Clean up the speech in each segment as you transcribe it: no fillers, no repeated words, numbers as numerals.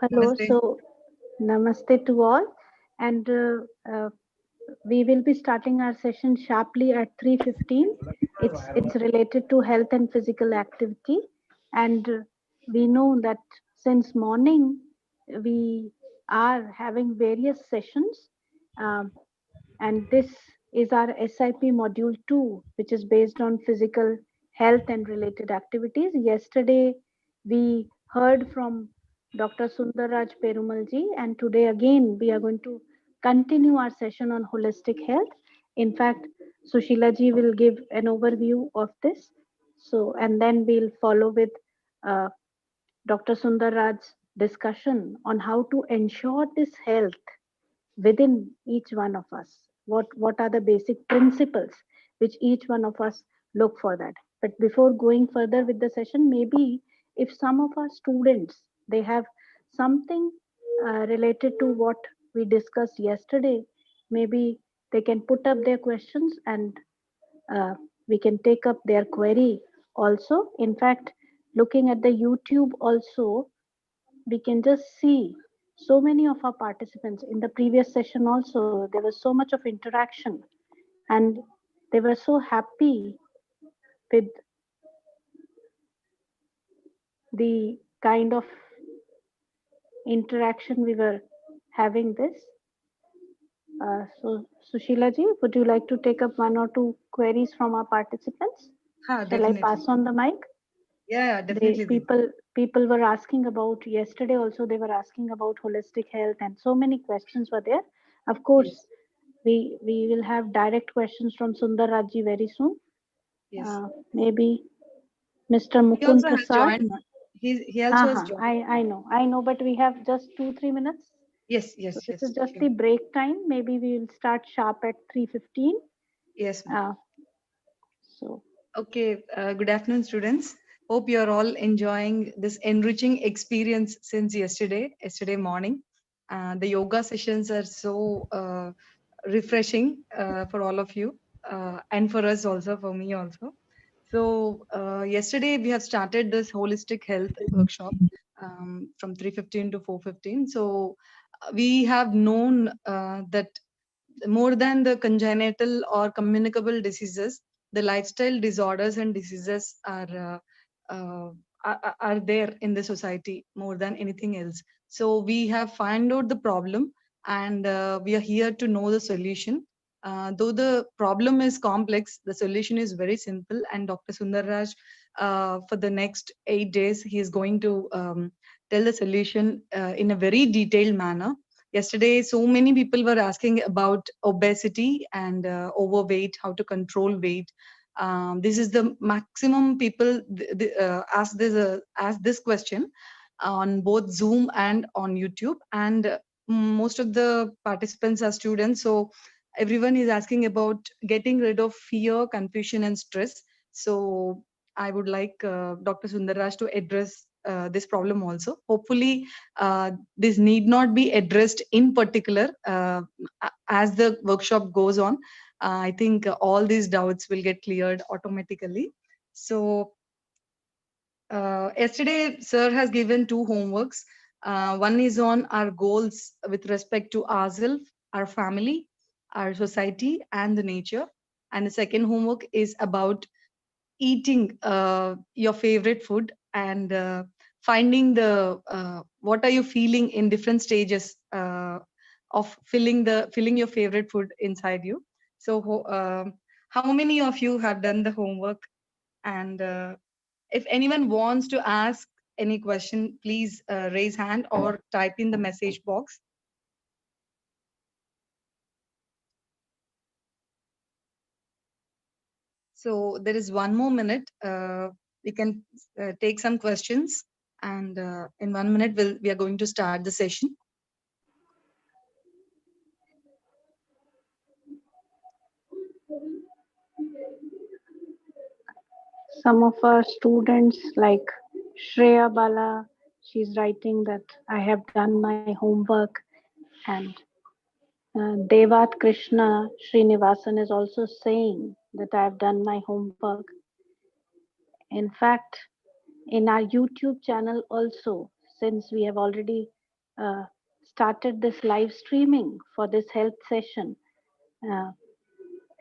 Hello. Namaste. So, namaste to all, and we will be starting our session sharply at 3:15. It's related to health and physical activity, and we know that since morning we are having various sessions, um, and this is our SIP module 2, which is based on physical health and related activities. Yesterday, we heard from Dr. Sundarraj Perumalji, and today again we are going to continue our session on holistic health. In fact, Sushila ji will give an overview of this. So, and then we'll follow with uh, Dr. Sundarraj's discussion on how to ensure this health within each one of us. What are the basic principles which each one of us look for that? But before going further with the session, maybe if some of our students they have something related to what we discussed yesterday, maybe they can put up their questions, and we can take up their query also. In fact, looking at the YouTube also, we can just see so many of our participants in the previous session also. There was so much of interaction, and they were so happy with the kind of interaction we were having this. So, Sushila ji, would you like to take up one or two queries from our participants? Ha, Shall I definitely. pass on the mic? Yeah, They definitely. Deep. people were asking about yesterday also. They were asking about holistic health, and so many questions were there. Of course, Yes, we will have direct questions from Sundar Raji very soon. yes. Maybe Mr. He Mukund also has Prasad. joined. He Ha also has ha. joined. I know, but we have just 2-3 minutes. Yes, So yes, this is yes. just Sure. the break time. Maybe we will start sharp at 3:15. Yes, ma'am. Uh, so Okay. Good afternoon, students. Hope you are all enjoying this enriching experience since yesterday morning. The yoga sessions are so refreshing for all of you, and for us also, for me also. So yesterday we have started this holistic health workshop from 3:15 to 4:15. So we have known that more than the congenital or communicable diseases, the lifestyle disorders and diseases are there in the society more than anything else. So we have found out the problem, and we are here to know the solution. Though the problem is complex, the solution is very simple. And Dr. Sundarraj, for the next 8 days, he is going to tell the solution in a very detailed manner. Yesterday, so many people were asking about obesity and overweight, how to control weight. This is the maximum people ask this question on both Zoom and on YouTube, and most of the participants are students. So everyone is asking about getting rid of fear, confusion, and stress. So I would like Dr. Sundarraj to address this problem also. Hopefully, this need not be addressed in particular as the workshop goes on. I think all these doubts will get cleared automatically. So yesterday, sir has given two homeworks. One is on our goals with respect to ourselves, our family, our society, and the nature. And the second homework is about eating your favorite food and finding the what are you feeling in different stages of filling your favorite food inside you. So how many of you have done the homework? And if anyone wants to ask any question, please raise hand or type in the message box. So there is 1 more minute. We can take some questions, and in 1 minute we are going to start the session. some of our students like Shreya Bala, she's writing that I have done my homework, and Devat Krishna Srinivasan is also saying that I have done my homework. In fact, in our YouTube channel also, since we have already started this live streaming for this health session. Uh,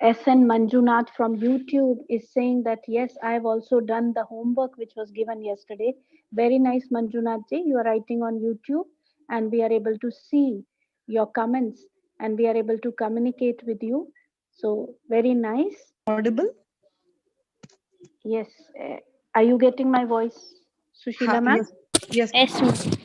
SN Manjunath from YouTube is saying that yes, I have also done the homework which was given yesterday. Very nice, Manjunath ji. You are writing on YouTube, and we are able to see your comments and we are able to communicate with you. So, very nice. Audible? Yes. Are you getting my voice, Sushila ma'am? Yes. Yes. Yes, ma'am.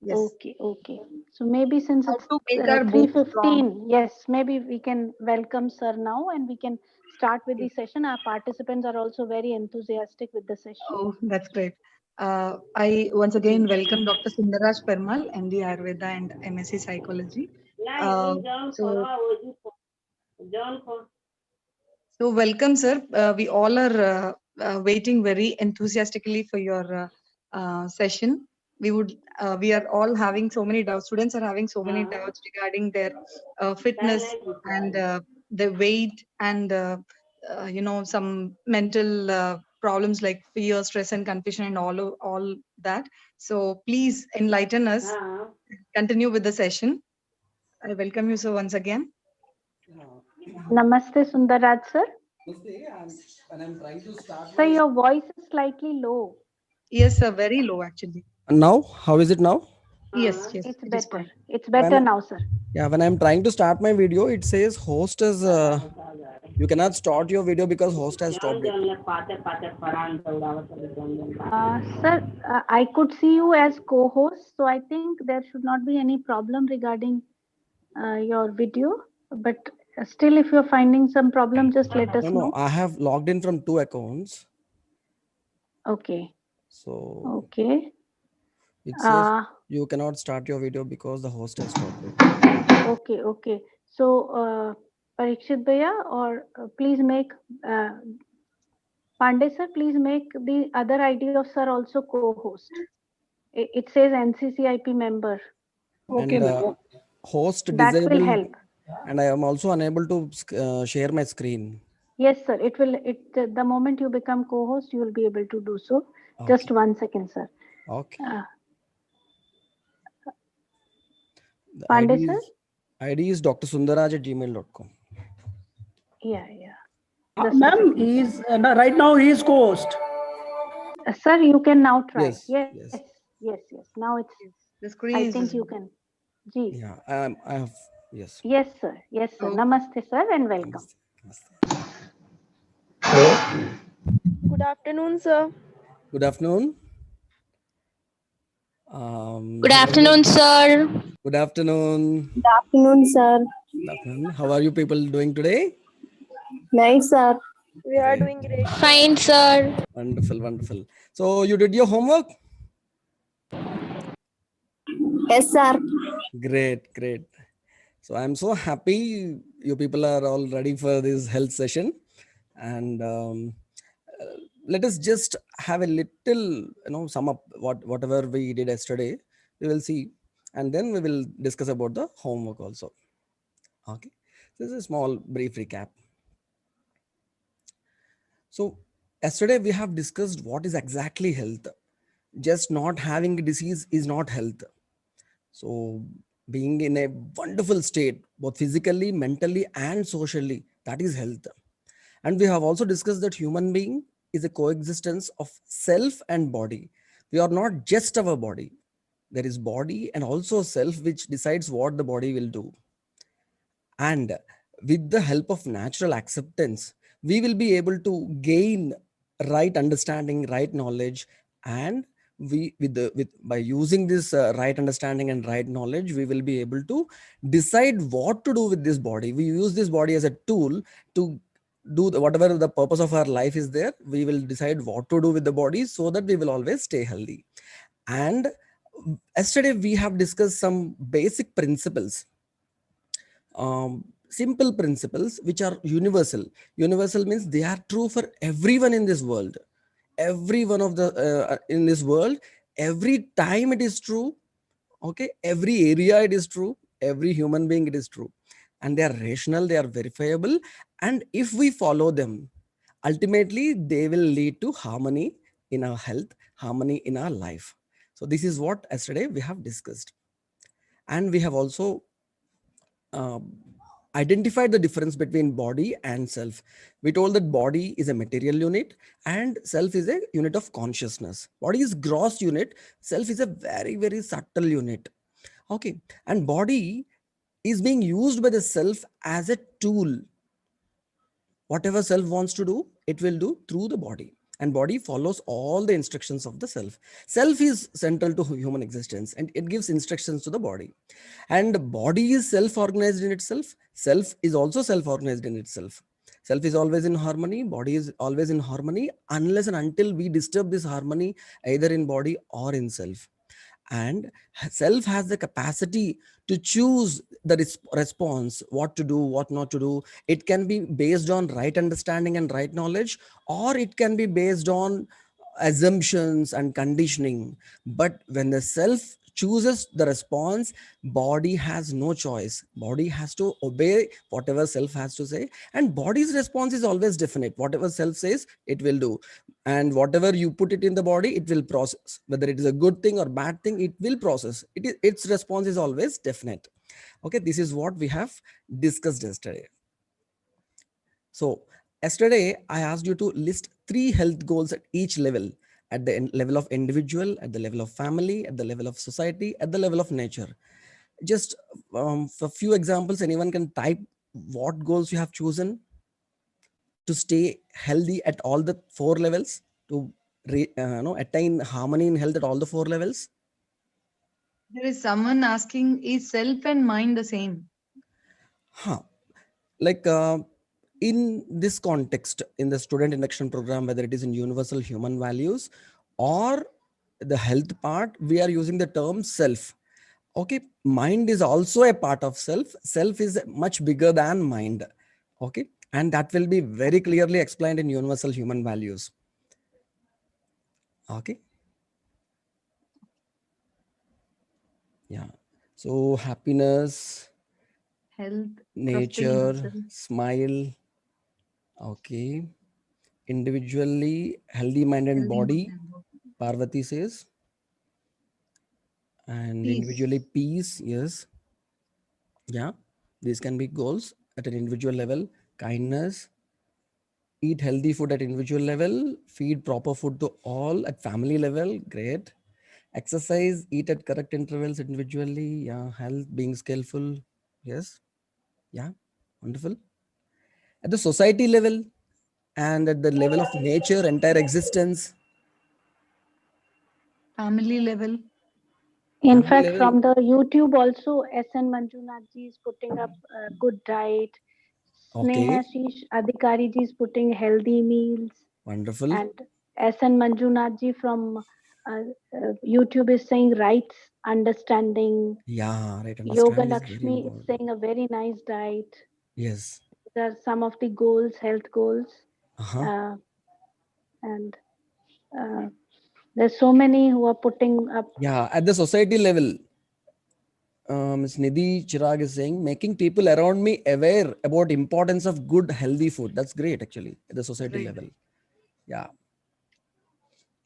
Yes. Okay, okay. So maybe since How it's to make our bones strong. 3:15, yes, maybe we can welcome sir now and we can start with the session. Our participants are also very enthusiastic with the session. Oh, that's great. I once again welcome Dr. Sundaraj Permal, MD Ayurveda and MSc Psychology. Uh, so, so welcome, sir. We all are waiting very enthusiastically for your session. We are all having so many doubts. Students are having so many doubts regarding their fitness and their weight and some mental problems like fear, stress, and confusion, and all that. So please enlighten us. Continue with the session. I welcome you, sir, once again. Namaste Sundaraj sir. When I'm trying to start Sir, my your voice is slightly low. Yes, sir, very low actually. now, how is it now? Yes, yes, It's it is better. fine. It's When better now, sir. when I'm trying to start my video, it says host is you cannot start your video because host has stopped it. Sir, I could see you as co-host, so I think there should not be any problem regarding your video. But still, if you're finding some problem, just let us No, know. I have logged in from 2 accounts, Okay. so Okay. it says you cannot start your video because the host has stopped it. Okay. Okay. So, Parikshit Bhaiya, or please make Pandey sir, please make the other ID of sir also co-host. It says NCCIP member. And host That will disabled, help. and I am also unable to share my screen. Yes, sir. It will. The moment you become co-host, you will be able to do so. Just Okay. 1 second, sir. Okay. The Pandey sir. ID is drsundaraj@gmail.com. Yeah, yeah. Just a Ma'am, second. he is right now he is co-host. Sir, you can now try. Yes. Yes, Yes. yes, yes. Now it's. Yes, the screen I is think you visible. can. Ji. Yeah. I have. Yes. Yes, sir. Yes, sir. Okay. Namaste, sir, and welcome. Namaste. Namaste. Good afternoon, sir. Good afternoon. Good How are you? afternoon, sir. Good afternoon. Good afternoon, sir. Good afternoon. How are you people doing today? Nice, sir. We are Great. doing great. Fine, sir. Wonderful. Wonderful. So you did your homework? Yes, sir. Great. Great. So I'm so happy you people are all ready for this health session, and let us just have a little, sum up whatever we did yesterday. We will see, and then we will discuss about the homework also. Okay. This is a small brief recap. So yesterday we have discussed what is exactly health. Just not having a disease is not health. So being in a wonderful state, both physically, mentally, and socially, that is health. And we have also discussed that human being is a coexistence of self and body. We are not just our body. There is body and also self, which decides what the body will do. And with the help of natural acceptance, we will be able to gain right understanding, right knowledge, and we with by using this right understanding and right knowledge, we will be able to decide what to do with this body. We use this body as a tool to do whatever the purpose of our life is there. We will decide what to do with the body so that we will always stay healthy. And yesterday we have discussed some basic principles, simple principles which are universal. Universal means they are true for everyone in this world. Every one of the in this world, every time it is true. Okay, every area it is true. Every human being it is true, and they are rational. They are verifiable, and if we follow them, ultimately they will lead to harmony in our health, harmony in our life. So this is what yesterday we have discussed. And we have also uh, identified the difference between body and self. We told that body is a material unit and self is a unit of consciousness. Body is gross unit, self is a very, very subtle unit. Okay. And body is being used by the self as a tool. Whatever self wants to do, it will do through the body, and body follows all the instructions of the self. Self is central to human existence and it gives instructions to the body. And body is self organized in itself, self is also self organized in itself. Self is always in harmony, body is always in harmony, unless and until we disturb this harmony either in body or in self. And self has the capacity to choose the response, what to do, what not to do. It can be based on right understanding and right knowledge, or it can be based on assumptions and conditioning. But when the self chooses the response, body has no choice, body has to obey whatever self has to say. And body's response is always definite, whatever self says it will do, and whatever you put it in the body it will process, whether it is a good thing or bad thing, it will process it. Its response is always definite. Okay, this is what we have discussed yesterday. So yesterday I asked you to list 3 health goals at each level: at the level of individual, at the level of family, at the level of society, at the level of nature. Just for few examples, anyone can type what goals you have chosen to stay healthy at all the 4 levels, to attain harmony in health at all the 4 levels. There is someone asking, is self and mind the same? Like in this context, in the student induction program, whether it is in universal human values or the health part, we are using the term self. Okay, mind is also a part of self. Self is much bigger than mind. Okay, and that will be very clearly explained in universal human values. Okay. Yeah. So happiness, Health, trusting nature, yourself. smile. Okay. Individually, healthy mind and Healthy body, mind and body. Parvati says. And Peace. individually, peace. Yes. Yeah. These can be goals at an individual level. Kindness, eat healthy food at individual level, feed proper food to all at family level. Great. Exercise, eat at correct intervals individually. Yeah. Health, being skillful. Yes. Yeah. Wonderful. At the society level and at the level of nature, entire existence. Family level. In Family fact, level. from the YouTube also, SN Manjunath ji is putting up a good diet. Okay. Snehashish Adhikari ji is putting healthy meals. Wonderful. And SN Manjunath ji from YouTube is saying rights understanding. Yeah, right. Yoga Understanding is very Lakshmi is important. saying a very nice diet. Yes. These are some of the goals, health goals. Uh-huh. And there's so many who are putting up. Yeah, at the society level, Ms. Nidhi Chirag is saying, making people around me aware about importance of good, healthy food. That's great, actually, at the society Right. level. Yeah.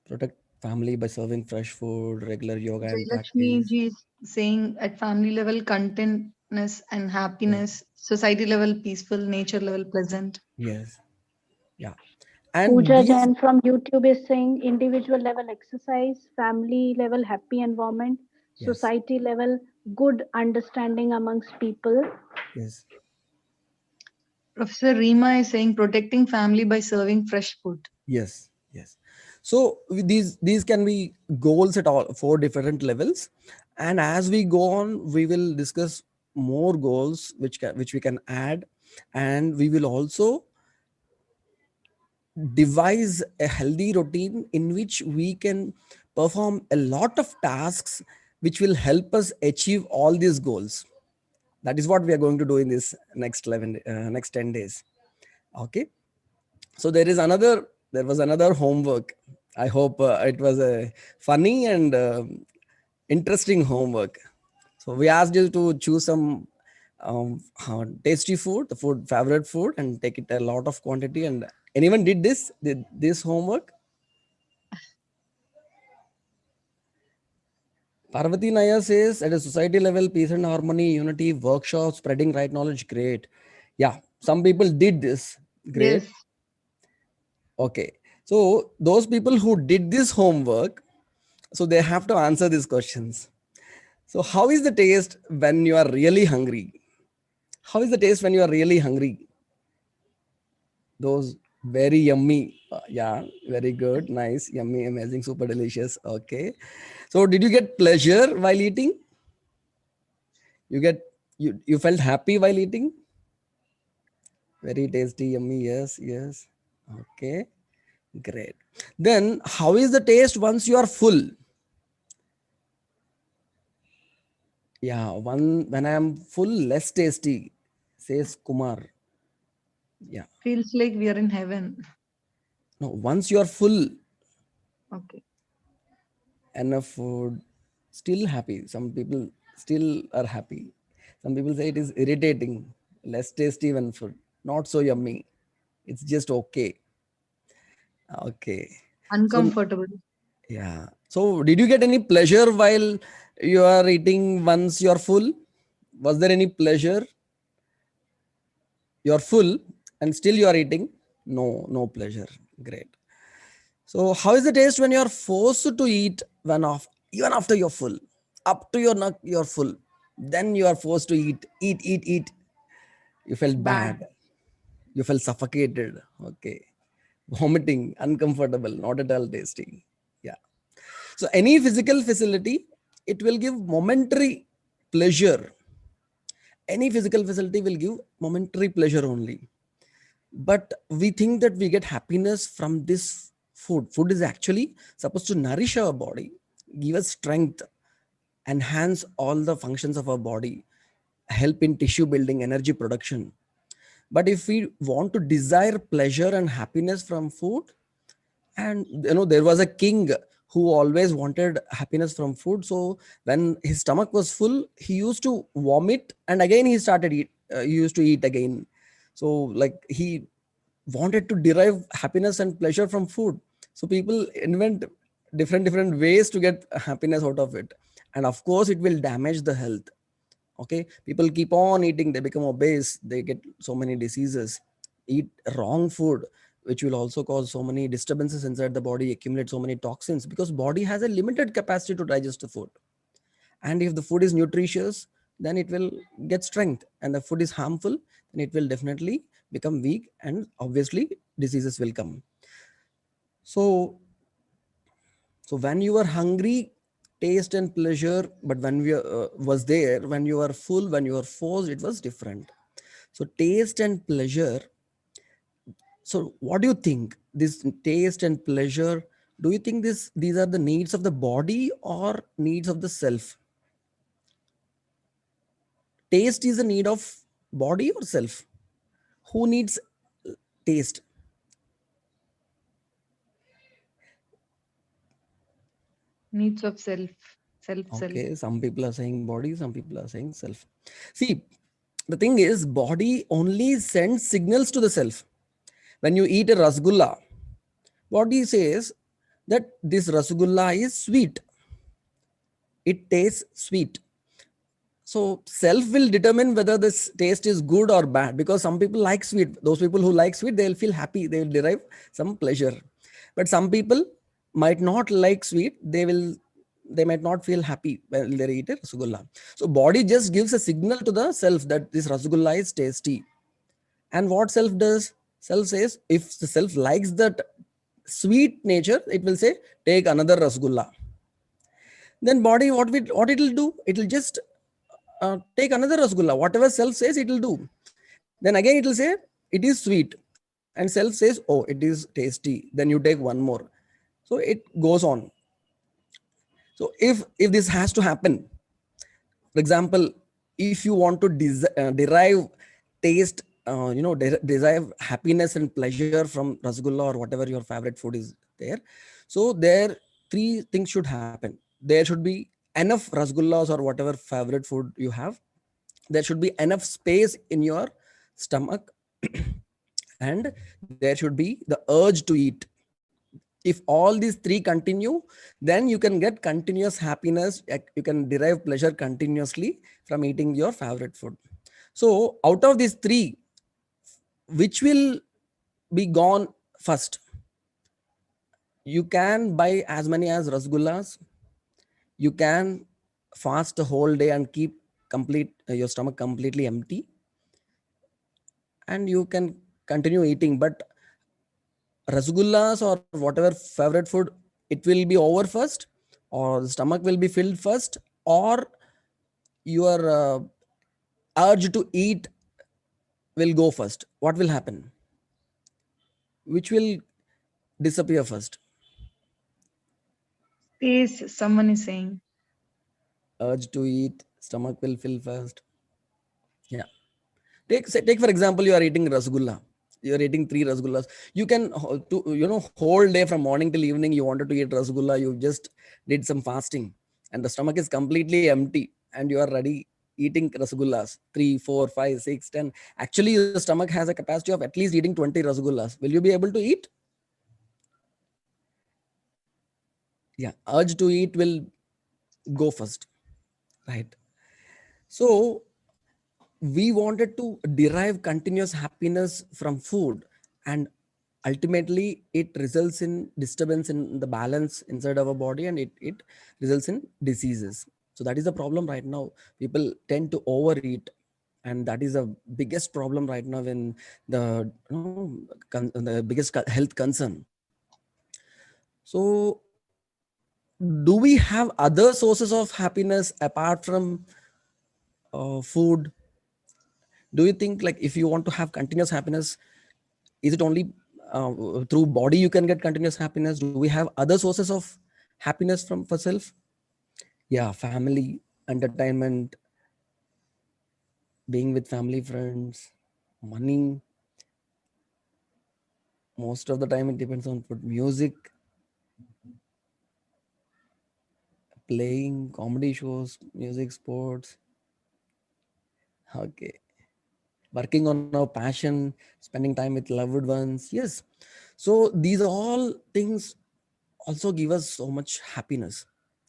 Protect family by serving fresh food, regular yoga and Jayalakshmi practice. ji is saying at family level, contentness and Yeah. happiness. Society level, peaceful. Nature level, pleasant. Yes. Yeah. And Pooja these, Jain from YouTube is saying individual level exercise, family level happy environment, yes, society level good understanding amongst people. yes, Professor Reema is saying protecting family by serving fresh food. yes, yes. So with these can be goals at all 4 different levels, and as we go on, we will discuss more goals which we can add, and we will also devise a healthy routine in which we can perform a lot of tasks which will help us achieve all these goals. That is what we are going to do in this next 10 days. Okay. So there was another homework. I hope it was a funny and interesting homework. So we asked you to choose some tasty food, the food favorite food, and take it a lot of quantity. And anyone did this homework? Parvati Naya says at a society level, peace and harmony, unity, workshops, spreading right knowledge, great. Yeah, some people did this. Great. Yes. Okay. So those people who did this homework, so they have to answer these questions. So how is the taste when you are really hungry? How is the taste when you are really hungry? Those very yummy. Yeah, very good. Nice, yummy, amazing, super delicious. Okay. So did you get pleasure while eating? You get you felt happy while eating? Very tasty, yummy. Yes, yes. Okay. Great. Then how is the taste once you are full? Yeah, when I am full, less tasty, says Kumar. Yeah. Feels like we are in heaven. No, once you are full, Okay. enough food, still happy. Some people still are happy. Some people say it is irritating, less tasty when food, not so yummy. It's just okay. Okay. So Uncomfortable. yeah. So did you get any pleasure while you are eating once you are full? Was there any pleasure? You are full and still you are eating? No, no pleasure. Great. So how is the taste when you are forced to eat when off even after you're full? Up to your neck, you're full. Then you are forced to eat. You felt Bad. bad. You felt suffocated. Okay. Vomiting, uncomfortable, not at all tasty. Yeah. So any physical facility, it will give momentary pleasure. Any physical facility will give momentary pleasure only. But we think that we get happiness from this food is actually supposed to nourish our body, give us strength, enhance all the functions of our body, help in tissue building, energy production. But if we want to desire pleasure and happiness from food, and there was a king who always wanted happiness from food, so when his stomach was full, he used to vomit and again he used to eat again. So like he wanted to derive happiness and pleasure from food. So people invent different ways to get happiness out of it, and of course it will damage the health. Okay, people keep on eating, they become obese, they get so many diseases. Eat wrong food, which will also cause so many disturbances inside the body, accumulate so many toxins, because body has a limited capacity to digest the food. And if the food is nutritious, then it will get strength, and the food is harmful, then it will definitely become weak, and obviously diseases will come. So so when you are hungry, taste and pleasure, but when we was there, when you are full, when you are forced, it was different. So taste and pleasure. So what do you think? This taste and pleasure, do you think these are the needs of the body or needs of the self? Taste is a need of body or self? Who needs taste? Needs of self. Self. Okay, some people are saying body, some people are saying self. See, the thing is, body only sends signals to the self. When you eat a rasgulla, body says that this rasgulla is sweet. It tastes sweet. So self will determine whether this taste is good or bad, because some people like sweet. Those people who like sweet, they'll feel happy. They will derive some pleasure. But some people might not like sweet. They might not feel happy when they eat a rasgulla. So body just gives a signal to the self that this rasgulla is tasty. And what self does? Self says, if the self likes that sweet nature, it will say, take another rasgulla. Then body, what it will do? It will just take another rasgulla. Whatever self says, it will do. Then again, it will say, it is sweet. And self says, oh, it is tasty. Then you take one more. So it goes on. So if this has to happen, for example, if you want to derive taste, derive happiness and pleasure from rasgulla or whatever your favorite food is there, so there three things should happen. There should be enough rasgullas or whatever favorite food you have. There should be enough space in your stomach and there should be the urge to eat. If all these three continue, then you can get continuous happiness. You can derive pleasure continuously from eating your favorite food. So out of these three, which will be gone first? You can buy as many as rasgullas. You can fast the whole day and keep complete your stomach completely empty, and you can continue eating. But rasgullas or whatever favorite food, it will be over first, or the stomach will be filled first, or your urge to eat will go first. What will happen? Which will disappear first? Space, someone is saying. Urge to eat, stomach will fill first. Yeah. Take for example, you are eating rasgulla. You are eating three rasgullas. You can whole day from morning till evening you wanted to eat rasgulla. You just did some fasting, and the stomach is completely empty, and you are ready eating rasgullas. 3, 4, 5, 6, 10. Actually, your stomach has a capacity of at least eating 20 rasgullas. Will you be able to eat? Yeah, urge to eat will go first, right? So we wanted to derive continuous happiness from food, and ultimately it results in disturbance in the balance inside our body, and it results in diseases. So that is the problem right now. People tend to overeat, and that is the biggest problem right now, in the biggest health concern. So do we have other sources of happiness apart from food? Do you think, like, if you want to have continuous happiness, is it only through body you can get continuous happiness? Do we have other sources of happiness from for self? Yeah, family, entertainment, being with family, friends, money. Most of the time it depends on food. Music, playing comedy shows, music, sports. Okay, working on our passion, spending time with loved ones. Yes, so these all things also give us so much happiness.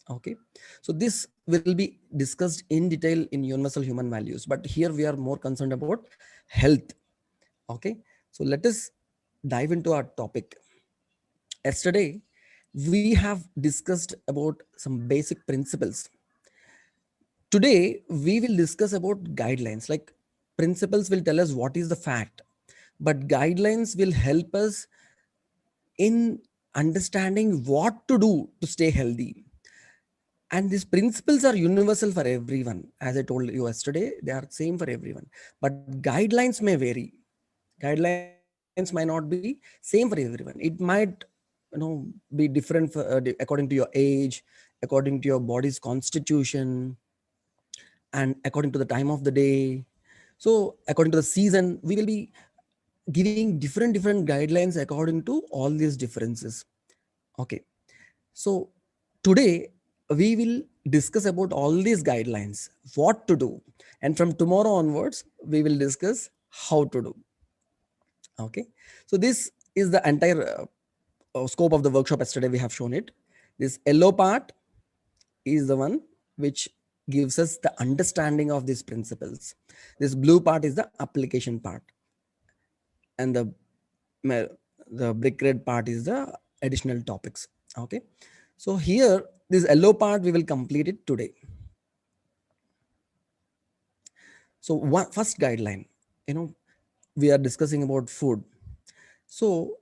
Okay, so this will be discussed in detail in universal human values, but here we are more concerned about health. Okay, so let us dive into our topic. Yesterday we have discussed about some basic principles. Today we will discuss about guidelines. Like, principles will tell us what is the fact, but guidelines will help us in understanding what to do to stay healthy. And these principles are universal for everyone. As I told you yesterday, they are same for everyone, but guidelines may vary. Guidelines might not be same for everyone. It might be different for, according to your age, according to your body's constitution, and according to the time of the day. So according to the season, we will be giving different guidelines according to all these differences. Okay, so today we will discuss about all these guidelines, what to do, and from tomorrow onwards we will discuss how to do. Okay, so this is the entire scope of the workshop. Yesterday we have shown it. This yellow part is the one which gives us the understanding of these principles. This blue part is the application part, and the brick red part is the additional topics. Okay, so here this yellow part we will complete it today. So one first guideline, we are discussing about food. So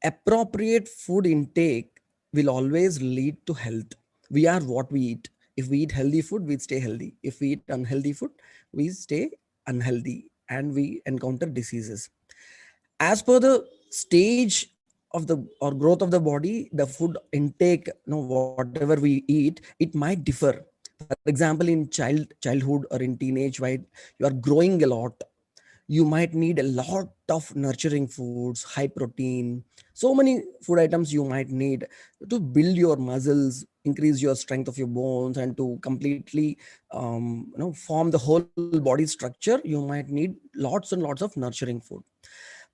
appropriate food intake will always lead to health. We are what we eat. If we eat healthy food, we stay healthy. If we eat unhealthy food, we stay unhealthy, and we encounter diseases. As per the stage of the or growth of the body, the food intake, whatever we eat, it might differ. For example, in childhood or in teenage, right, you are growing a lot, you might need a lot of nurturing foods, high protein, so many food items you might need to build your muscles, increase your strength of your bones, and to completely form the whole body structure. You might need lots and lots of nurturing food.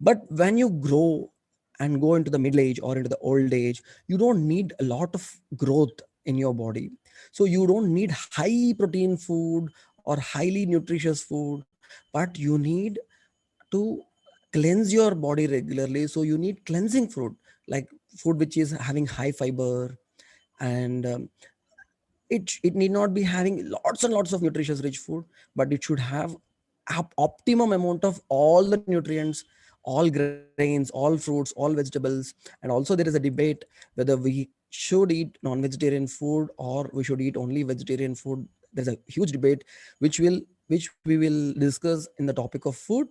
But when you grow and go into the middle age or into the old age, you don't need a lot of growth in your body. So you don't need high protein food or highly nutritious food, but you need to cleanse your body regularly. So you need cleansing food, like food which is having high fiber, and it need not be having lots and lots of nutritious rich food, but it should have optimum amount of all the nutrients, all grains, all fruits, all vegetables. And also there is a debate whether we should eat non-vegetarian food or we should eat only vegetarian food. There's a huge debate which we will discuss in the topic of food.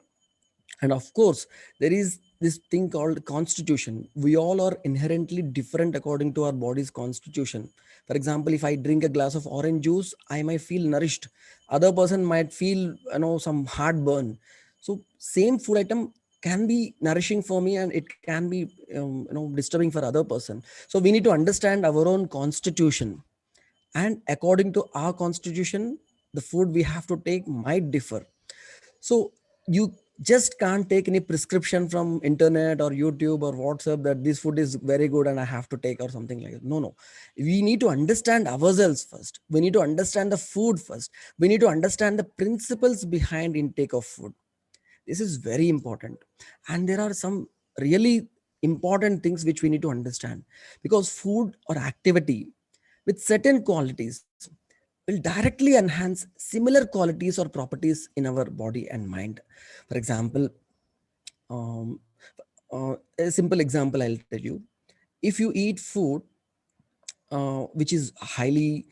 And of course, there is this thing called constitution. We all are inherently different according to our body's constitution. For example, if I drink a glass of orange juice, I might feel nourished. Other person might feel, some heartburn. So same food item can be nourishing for me, and it can be, disturbing for other person. So we need to understand our own constitution, and according to our constitution, the food we have to take might differ. So you just can't take any prescription from internet or YouTube or WhatsApp that this food is very good and I have to take or something like that. No. We need to understand ourselves first. We need to understand the food first. We need to understand the principles behind intake of food. This is very important. And there are some really important things which we need to understand, because food or activity with certain qualities will directly enhance similar qualities or properties in our body and mind. For example, um, a simple example I'll tell you. If you eat food which is highly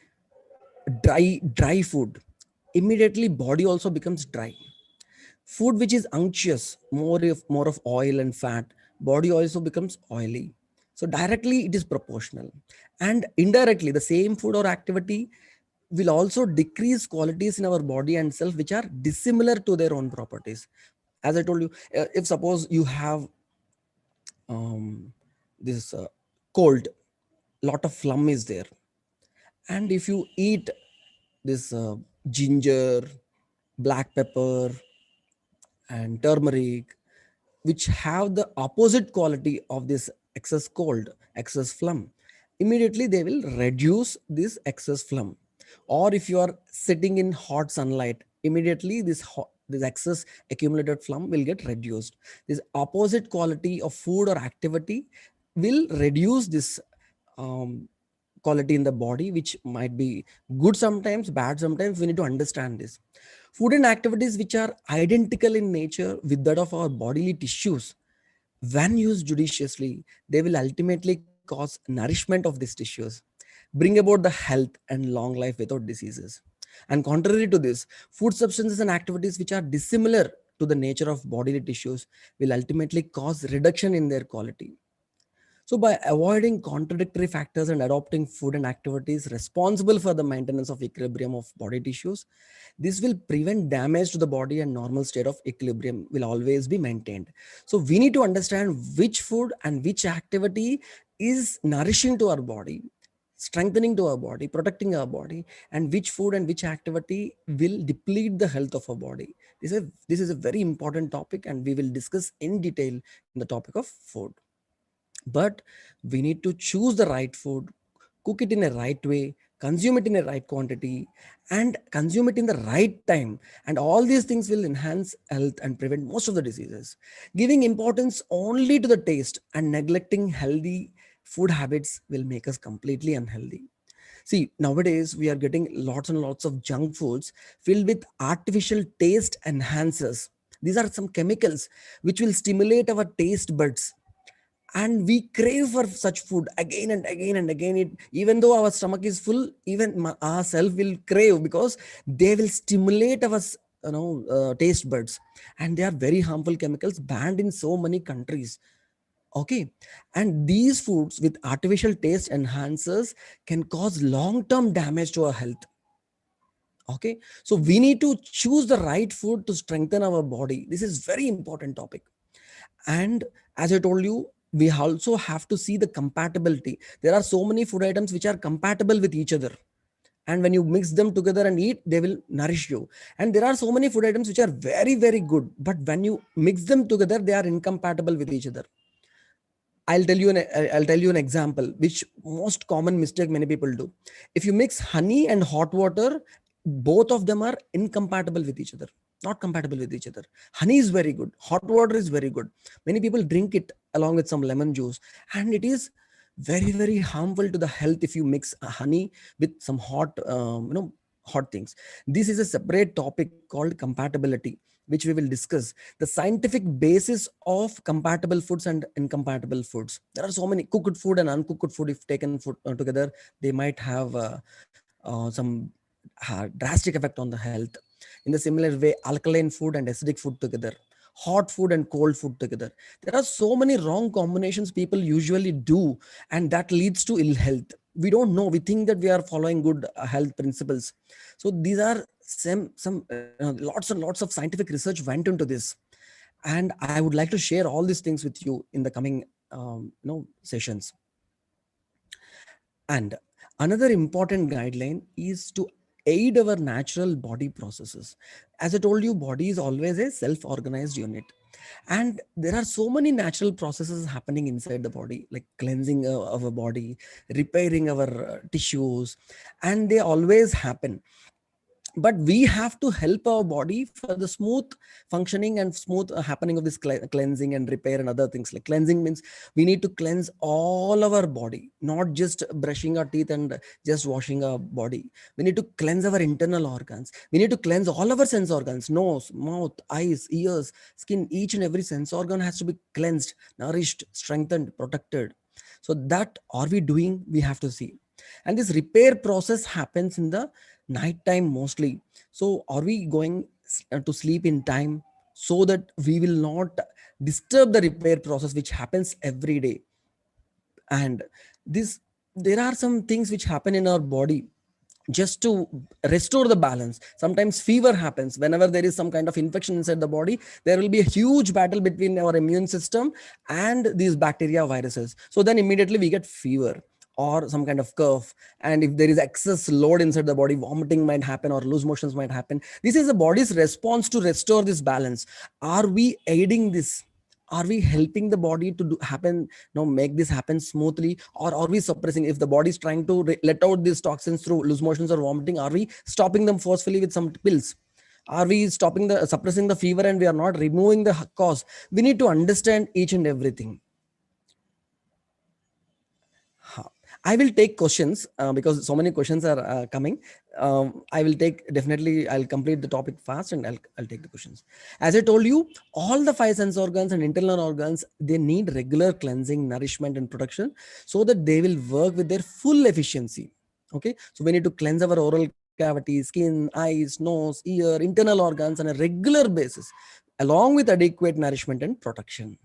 dry food, immediately body also becomes dry. Food which is unctuous, more of oil and fat, body also becomes oily. So directly it is proportional, and indirectly the same food or activity will also decrease qualities in our body and self which are dissimilar to their own properties. As I told you, if suppose you have this cold, lot of phlegm is there, and if you eat this ginger, black pepper, and turmeric, which have the opposite quality of this excess cold, excess phlegm, immediately they will reduce this excess phlegm. Or if you are sitting in hot sunlight, immediately this excess accumulated phlegm will get reduced. This opposite quality of food or activity will reduce this um, quality in the body, which might be good sometimes, bad sometimes. We need to understand this. Food and activities which are identical in nature with that of our bodily tissues, when used judiciously, they will ultimately cause nourishment of these tissues, bring about the health and long life without diseases. And contrary to this, food substances and activities which are dissimilar to the nature of bodily tissues will ultimately cause reduction in their quality. So, by avoiding contradictory factors and adopting food and activities responsible for the maintenance of equilibrium of body tissues, this will prevent damage to the body, and normal state of equilibrium will always be maintained. So, we need to understand which food and which activity is nourishing to our body, strengthening to our body, protecting our body, and which food and which activity will deplete the health of our body. This is a very important topic, and we will discuss in detail in the topic of food. But we need to choose the right food, cook it in a right way, consume it in a right quantity, and consume it in the right time. And all these things will enhance health and prevent most of the diseases. Giving importance only to the taste and neglecting healthy food habits will make us completely unhealthy. See, nowadays we are getting lots and lots of junk foods filled with artificial taste enhancers. These are some chemicals which will stimulate our taste buds, and we crave for such food again and again and again. Even though our stomach is full, even ourself will crave, because they will stimulate our taste buds, and they are very harmful chemicals banned in so many countries. Okay. And these foods with artificial taste enhancers can cause long term damage to our health. Okay. So we need to choose the right food to strengthen our body. This is very important topic. And as I told you, we also have to see the compatibility. There are so many food items which are compatible with each other, and when you mix them together and eat, they will nourish you. And there are so many food items which are very, very good, but when you mix them together, they are incompatible with each other. I'll tell you an example, which most common mistake many people do. If you mix honey and hot water, both of them are incompatible with each other, not compatible with each other. Honey is very good. Hot water is very good. Many people drink it along with some lemon juice, and it is very, very harmful to the health if you mix honey with some hot, hot things. This is a separate topic called compatibility, which we will discuss the scientific basis of compatible foods and incompatible foods. There are so many cooked food and uncooked food. If taken food together, they might have some drastic effect on the health. In the similar way, alkaline food and acidic food together, hot food and cold food together. There are so many wrong combinations people usually do, and that leads to ill health. We don't know. We think that we are following good health principles. So these are some lots and lots of scientific research went into this, and I would like to share all these things with you in the coming sessions. And another important guideline is to aid our natural body processes. As I told you, body is always a self-organized unit. And there are so many natural processes happening inside the body, like cleansing of our body, repairing our tissues, and they always happen. But we have to help our body for the smooth functioning and smooth happening of this cleansing and repair and other things. Like cleansing means we need to cleanse all of our body, not just brushing our teeth and just washing our body. We need to cleanse our internal organs. We need to cleanse all of our sense organs: nose, mouth, eyes, ears, skin. Each and every sense organ has to be cleansed, nourished, strengthened, protected. So that are we doing? We have to see. And this repair process happens in the nighttime mostly. So are we going to sleep in time so that we will not disturb the repair process which happens every day? And there are some things which happen in our body just to restore the balance. Sometimes fever happens whenever there is some kind of infection inside the body. There will be a huge battle between our immune system and these bacteria, viruses. So then immediately we get fever or some kind of cough. And if there is excess load inside the body, vomiting might happen or loose motions might happen. This is the body's response to restore this balance. Are we aiding this? Are we helping the body to make this happen smoothly, or are we suppressing? If the body is trying to let out these toxins through loose motions or vomiting, are we stopping them forcefully with some pills? Are we suppressing the fever and we are not removing the cause? We need to understand each and everything. I will take questions because so many questions are coming. I'll complete the topic fast and I'll take the questions. As I told you, all the 5 sense organs and internal organs, they need regular cleansing, nourishment and protection so that they will work with their full efficiency. Okay. So we need to cleanse our oral cavity, skin, eyes, nose, ear, internal organs on a regular basis, along with adequate nourishment and protection.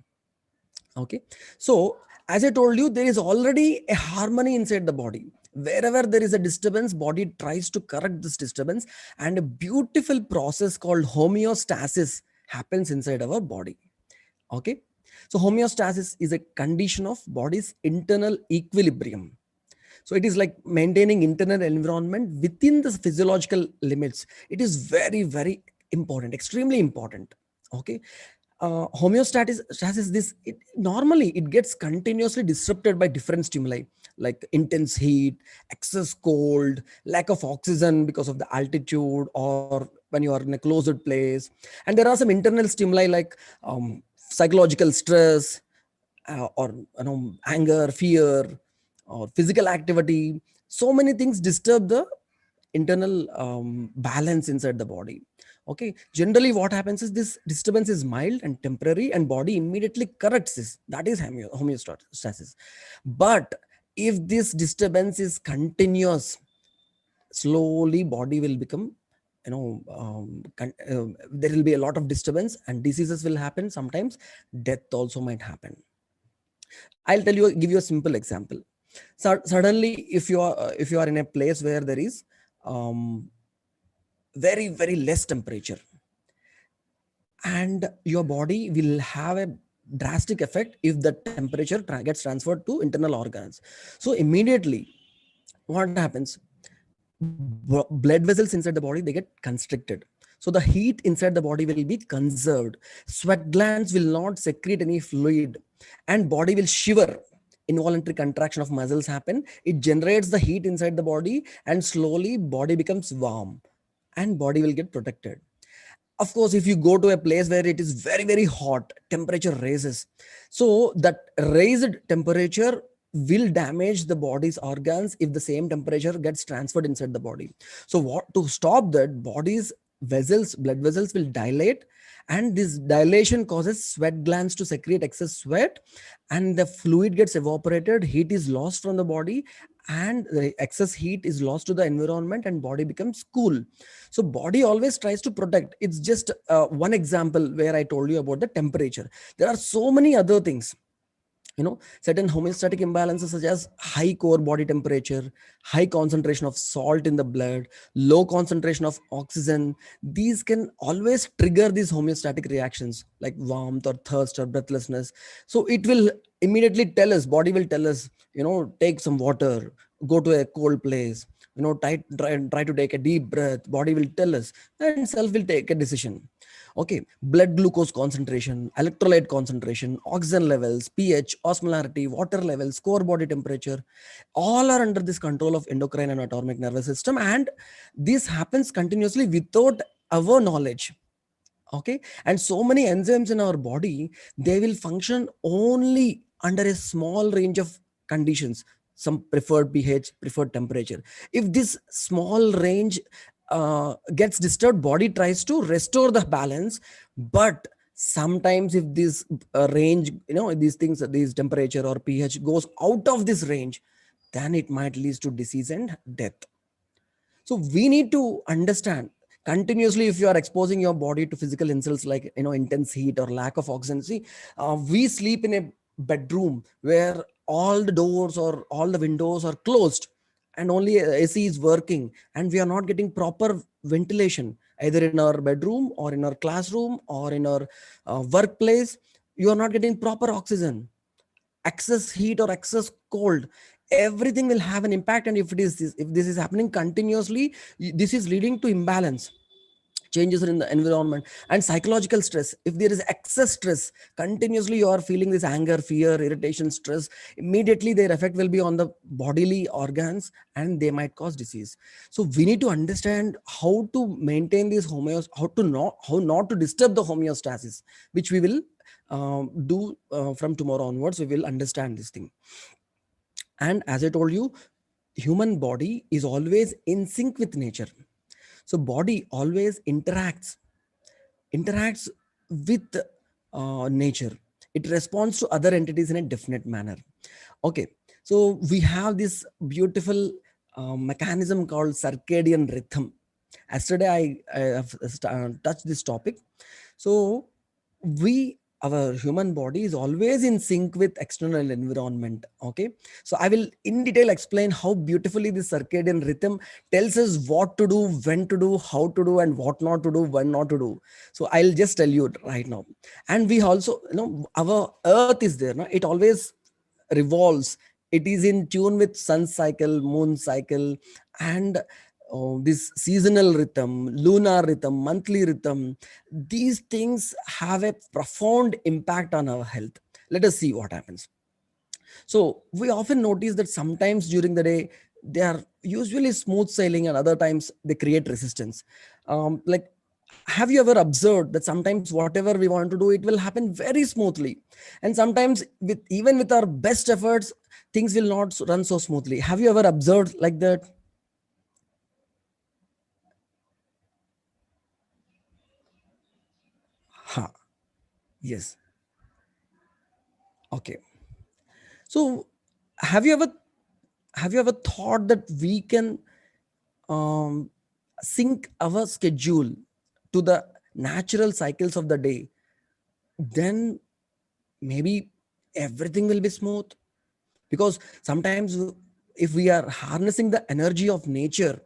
Okay. So as I told you, there is already a harmony inside the body. Wherever there is a disturbance, body tries to correct this disturbance, and a beautiful process called homeostasis happens inside our body. Okay. So homeostasis is a condition of body's internal equilibrium. So it is like maintaining internal environment within the physiological limits. It is very, very important, extremely important. Okay. Homeostasis is normally it gets continuously disrupted by different stimuli like intense heat, excess cold, lack of oxygen because of the altitude, or when you are in a closed place. And there are some internal stimuli like psychological stress, or anger, fear, or physical activity. So many things disturb the internal balance inside the body. Okay, generally what happens is this disturbance is mild and temporary and body immediately corrects this. That is homeostasis. But if this disturbance is continuous, slowly body will become, there will be a lot of disturbance and diseases will happen. Sometimes death also might happen. I'll give you a simple example. So suddenly if you are in a place where there is very, very less temperature, and your body will have a drastic effect if the temperature gets transferred to internal organs. So immediately what happens? Blood vessels inside the body, they get constricted. So the heat inside the body will be conserved. Sweat glands will not secrete any fluid, and body will shiver. Involuntary contraction of muscles happen. It generates the heat inside the body, and slowly body becomes warm, and body will get protected. Of course, if you go to a place where it is very very hot, temperature raises. So that raised temperature will damage the body's organs if the same temperature gets transferred inside the body. So what to stop that, body's vessels, blood vessels will dilate, and this dilation causes sweat glands to secrete excess sweat, and the fluid gets evaporated, heat is lost from the body, and the excess heat is lost to the environment, and body becomes cool. So body always tries to protect. It's just one example where I told you about the temperature. There are so many other things. Certain homeostatic imbalances such as high core body temperature, high concentration of salt in the blood, low concentration of oxygen. These can always trigger these homeostatic reactions like warmth or thirst or breathlessness. So it will immediately tell us, body will tell us, take some water, go to a cold place, try to take a deep breath. Body will tell us, and self will take a decision. Okay, blood glucose concentration, electrolyte concentration, oxygen levels, pH, osmolarity, water levels, core body temperature, all are under this control of endocrine and autonomic nervous system, and this happens continuously without our knowledge. Okay, and so many enzymes in our body, they will function only under a small range of conditions, some preferred pH, preferred temperature. If this small range gets disturbed, body tries to restore the balance. But sometimes if this range, these things, these temperature or pH goes out of this range, then it might lead to disease and death. So we need to understand continuously, if you are exposing your body to physical insults like intense heat or lack of oxygen. See, we sleep in a bedroom where all the doors or all the windows are closed, and only AC is working, and we are not getting proper ventilation either in our bedroom or in our classroom or in our workplace. You are not getting proper oxygen, excess heat or excess cold, everything will have an impact. And if this is happening continuously, this is leading to imbalance, changes in the environment, and psychological stress. If there is excess stress, continuously you are feeling this anger, fear, irritation, stress, immediately their effect will be on the bodily organs, and they might cause disease. So we need to understand how to maintain this how not to disturb the homeostasis, which we will do from tomorrow onwards. We will understand this thing. And as I told you, human body is always in sync with nature. So body always interacts with nature. It responds to other entities in a definite manner. Okay, so we have this beautiful mechanism called circadian rhythm. Yesterday I have touched this topic. So our human body is always in sync with external environment. Okay, so I will in detail explain how beautifully this circadian rhythm tells us what to do, when to do, how to do, and what not to do, when not to do. So I'll just tell you right now. And we also, our earth is there, no? It always revolves. It is in tune with sun cycle, moon cycle, and this seasonal rhythm, lunar rhythm, monthly rhythm. These things have a profound impact on our health. Let us see what happens. So we often notice that sometimes during the day they are usually smooth sailing, and other times they create resistance. Like, have you ever observed that sometimes whatever we want to do, it will happen very smoothly, and sometimes even with our best efforts, things will not run so smoothly? Have you ever observed like that? Ha. Yes. Okay. So have you ever thought that we can um, sync our schedule to the natural cycles of the day? Then maybe everything will be smooth. Because sometimes if we are harnessing the energy of nature,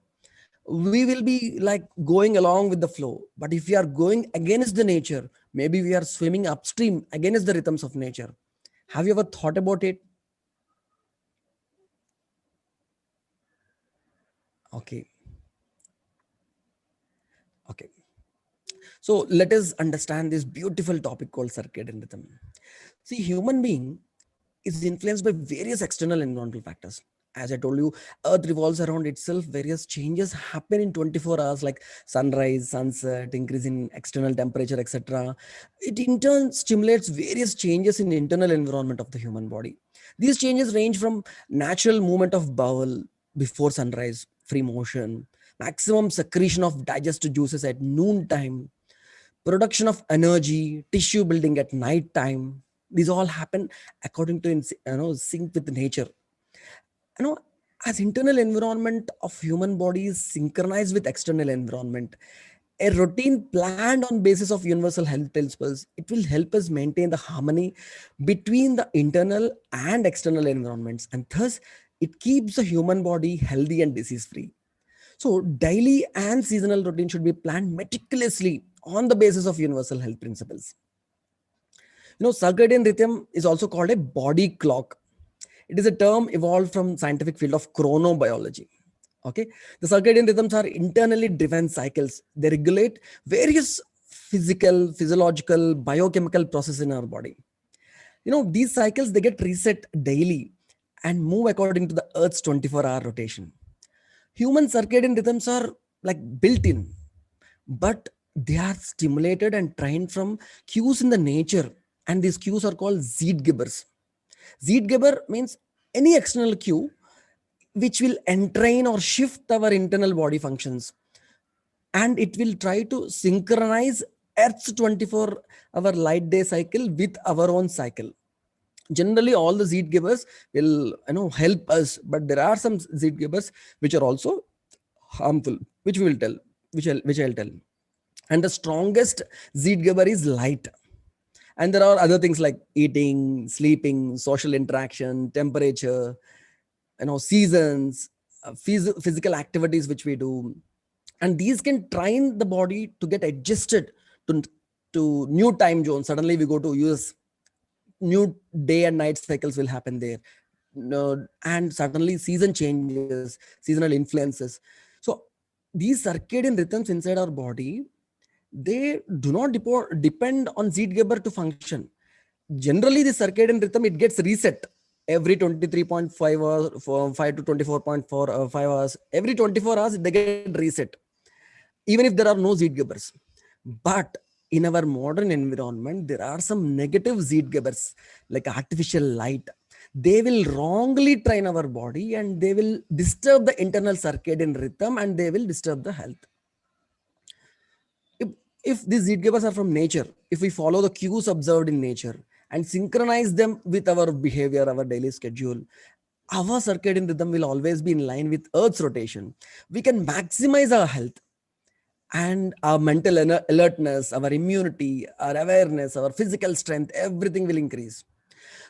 we will be like going along with the flow. But if we are going against the nature, maybe we are swimming upstream against the rhythms of nature. Have you ever thought about it? Okay. Okay. So let us understand this beautiful topic called circadian rhythm. See, human being is influenced by various external environmental factors. As I told you, Earth revolves around itself. Various changes happen in 24 hours, like sunrise, sunset, increase in external temperature, etc. It in turn stimulates various changes in the internal environment of the human body. These changes range from natural movement of bowel before sunrise, free motion, maximum secretion of digestive juices at noon time, production of energy, tissue building at night time. These all happen according to sync with nature. You know, as internal environment of human body is synchronized with external environment, a routine planned on basis of universal health principles, it will help us maintain the harmony between the internal and external environments, and thus it keeps the human body healthy and disease free. So daily and seasonal routine should be planned meticulously on the basis of universal health principles. Circadian rhythm is also called a body clock. It is a term evolved from scientific field of chronobiology. Okay, the circadian rhythms are internally driven cycles. They regulate various physical, physiological, biochemical processes in our body. These cycles, they get reset daily and move according to the Earth's 24-hour rotation. Human circadian rhythms are like built in, but they are stimulated and trained from cues in the nature, and these cues are called Zeitgebers. Zeitgeber means any external cue which will entrain or shift our internal body functions, and it will try to synchronize Earth's 24-hour light day cycle with our own cycle. Generally, all the Zeitgebers will help us, but there are some Zeitgebers which are also harmful, which we will tell, which I'll tell. And the strongest Zeitgeber is light. And there are other things like eating, sleeping, social interaction, temperature, seasons, physical activities which we do. And these can train the body to get adjusted to new time zones. Suddenly we go to US, new day and night cycles will happen there. And suddenly season changes, seasonal influences. So these circadian rhythms inside our body, they do not depend on Zeitgeber to function. Generally, the circadian rhythm, it gets reset every 23.5 hours, 5 to 24.45 hours. Every 24 hours, they get reset, even if there are no Zeitgebers. But in our modern environment, there are some negative Zeitgebers, like artificial light. They will wrongly train our body, and they will disturb the internal circadian rhythm, and they will disturb the health. If these Zeitgebers are from nature, if we follow the cues observed in nature and synchronize them with our behavior, our daily schedule, our circadian rhythm will always be in line with Earth's rotation. We can maximize our health and our mental alertness, our immunity, our awareness, our physical strength, everything will increase.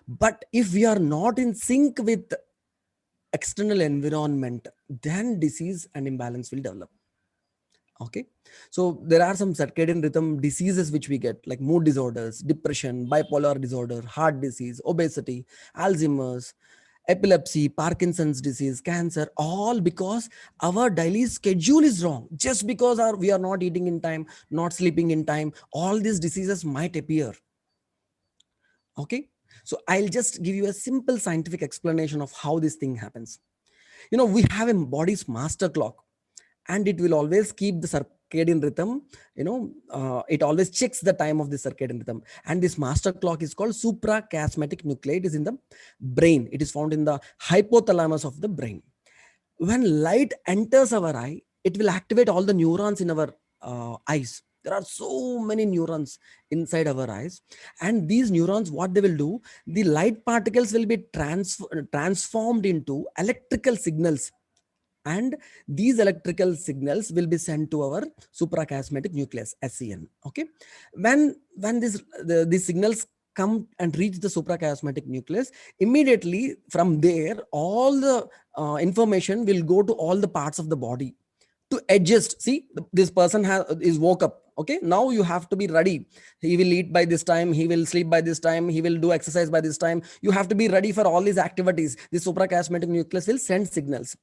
But if we are not in sync with external environment, then disease and imbalance will develop. Okay, so there are some circadian rhythm diseases which we get, like mood disorders, depression, bipolar disorder, heart disease, obesity, Alzheimer's, epilepsy, Parkinson's disease, cancer, all because our daily schedule is wrong. Just because we are not eating in time, not sleeping in time, all these diseases might appear. Okay, so I'll just give you a simple scientific explanation of how this thing happens. We have a body's master clock, and it will always keep the circadian rhythm. It always checks the time of the circadian rhythm, and this master clock is called suprachiasmatic nuclei. It is in the brain. It is found in the hypothalamus of the brain. When light enters our eye, it will activate all the neurons in our eyes. There are so many neurons inside our eyes, and these neurons, what they will do, the light particles will be transformed into electrical signals, and these electrical signals will be sent to our suprachiasmatic nucleus, SCN. Okay, when these signals come and reach the suprachiasmatic nucleus, immediately from there all the information will go to all the parts of the body to adjust. See, this person is woke up. Okay, now you have to be ready. He will eat by this time, he will sleep by this time, he will do exercise by this time. You have to be ready for all these activities. The suprachiasmatic nucleus will send signals.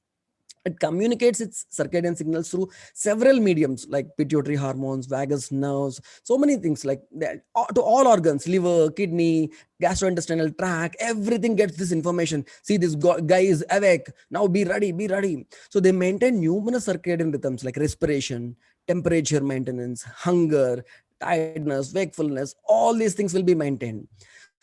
It communicates its circadian signals through several mediums like pituitary hormones, vagus nerves, so many things like that, to all organs, liver, kidney, gastrointestinal tract, everything gets this information. See, this guy is awake. Now be ready, be ready. So they maintain numerous circadian rhythms like respiration, temperature maintenance, hunger, tiredness, wakefulness, all these things will be maintained.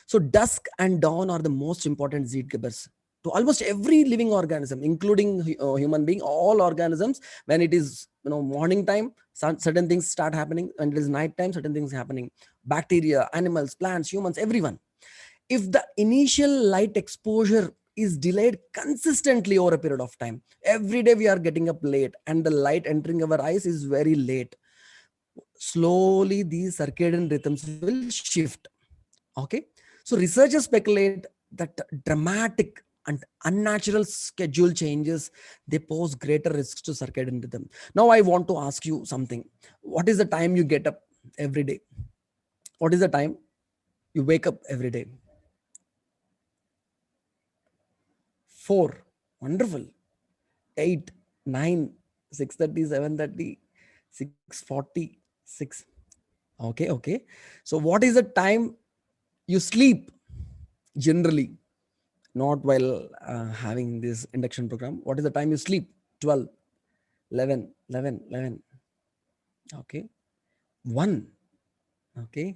So dusk and dawn are the most important zeitgebers to almost every living organism, including human being, all organisms. When it is morning time, certain things start happening. When it is night time, certain things happening. Bacteria, animals, plants, humans, everyone. If the initial light exposure is delayed consistently over a period of time, every day we are getting up late and the light entering our eyes is very late, slowly these circadian rhythms will shift. Okay, so researchers speculate that dramatic and unnatural schedule changes, they pose greater risks to circadian rhythm. Now I want to ask you something. What is the time you get up every day? What is the time you wake up every day? 4. Wonderful. 8, 9, 6:30, 7:30, 6:40, 6. Okay. So what is the time you sleep generally? Not while having this induction program. What is the time you sleep? 12, 11, 11, 11. Okay. 1. Okay.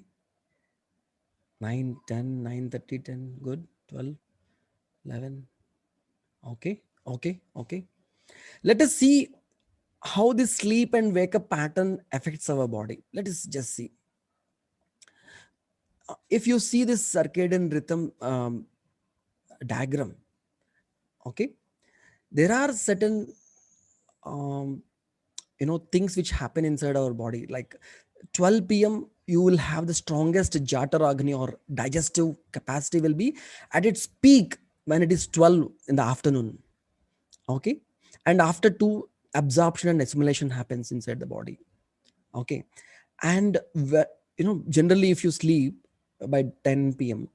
9, 10, 9:30, 10. Good. 12, 11. Okay. Let us see how this sleep and wake up pattern affects our body. Let us just see. If you see this circadian rhythm diagram, okay, there are certain um, things which happen inside our body. Like 12 p.m. you will have the strongest jata agni, or digestive capacity will be at its peak when it is 12 in the afternoon. Okay, and after 2, absorption and assimilation happens inside the body. Okay, and generally if you sleep by 10 p.m,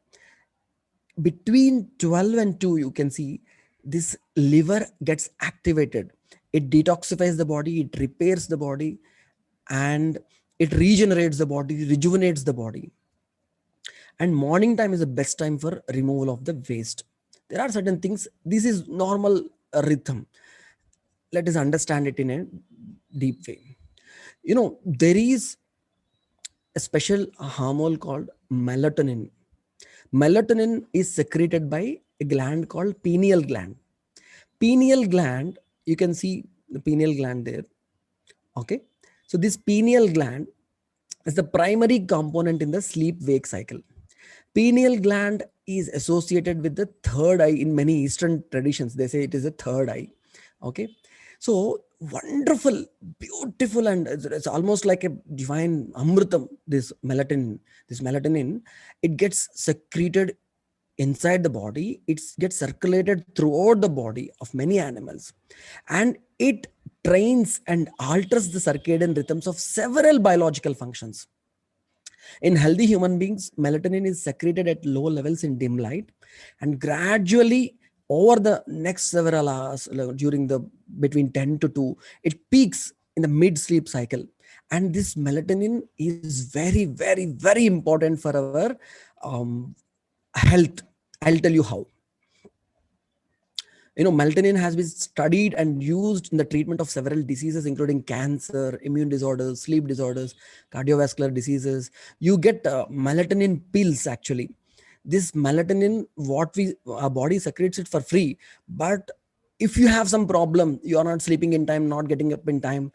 between 12 and 2, you can see this liver gets activated. It detoxifies the body, it repairs the body, and it regenerates the body, rejuvenates the body. And morning time is the best time for removal of the waste. There are certain things, this is normal rhythm. Let us understand it in a deep way. There is a special hormone called melatonin. Melatonin is secreted by a gland called pineal gland. Pineal gland, you can see the pineal gland there. Okay, so this pineal gland is the primary component in the sleep wake cycle. Pineal gland is associated with the third eye in many Eastern traditions. They say it is a third eye. Okay, so wonderful, beautiful, and it's almost like a divine amritam. This melatonin, it gets secreted inside the body. It gets circulated throughout the body of many animals, and it trains and alters the circadian rhythms of several biological functions. In healthy human beings, melatonin is secreted at low levels in dim light, and gradually over the next several hours, during the between 10 to 2, it peaks in the mid sleep cycle. And this melatonin is very, very, very important for our health. I'll tell you how. Melatonin has been studied and used in the treatment of several diseases, including cancer, immune disorders, sleep disorders, cardiovascular diseases. You get melatonin pills, actually. This melatonin, our body secretes it for free. But if you have some problem, you are not sleeping in time, not getting up in time,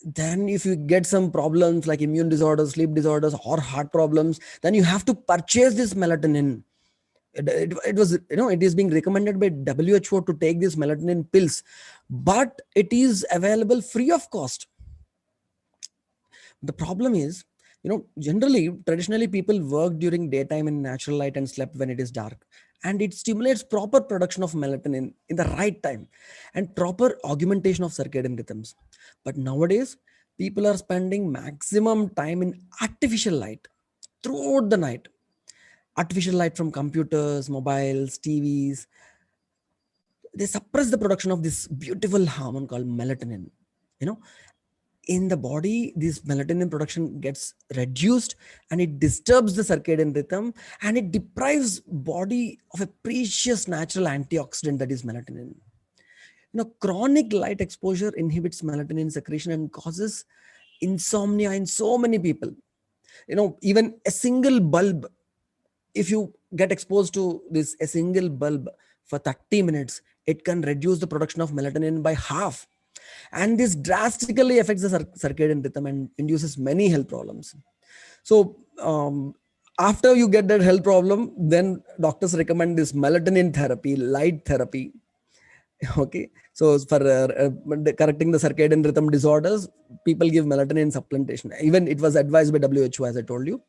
then if you get some problems like immune disorders, sleep disorders, or heart problems, then you have to purchase this melatonin. It was, it is being recommended by WHO to take these melatonin pills, but it is available free of cost. The problem is, generally, traditionally, people work during daytime in natural light and slept when it is dark, and it stimulates proper production of melatonin in the right time and proper augmentation of circadian rhythms. But nowadays, people are spending maximum time in artificial light throughout the night. Artificial light from computers, mobiles, TVs. they suppress the production of this beautiful hormone called melatonin. You know, in the body, this melatonin production gets reduced, and it disturbs the circadian rhythm, and it deprives body of a precious natural antioxidant, that is melatonin. Chronic light exposure inhibits melatonin secretion and causes insomnia in so many people. Even a single bulb, if you get exposed to this a single bulb for 30 minutes, it can reduce the production of melatonin by half, and this drastically affects the circadian rhythm and induces many health problems. So after you get that health problem, then doctors recommend this melatonin therapy, light therapy. Okay, so for correcting the circadian rhythm disorders, people give melatonin supplementation. Even it was advised by WHO, as I told you.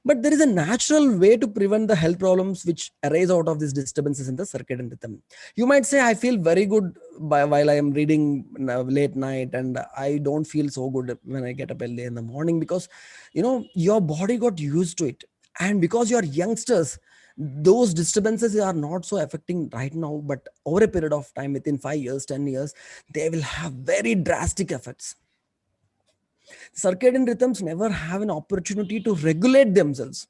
But there is a natural way to prevent the health problems which arise out of these disturbances in the circadian rhythm. You might say, I feel very good while I am reading late night, and I don't feel so good when I get up early in the morning, because your body got used to it. And because you are youngsters, those disturbances are not so affecting right now, but over a period of time, within 5 years, 10 years, they will have very drastic effects. Circadian rhythms never have an opportunity to regulate themselves.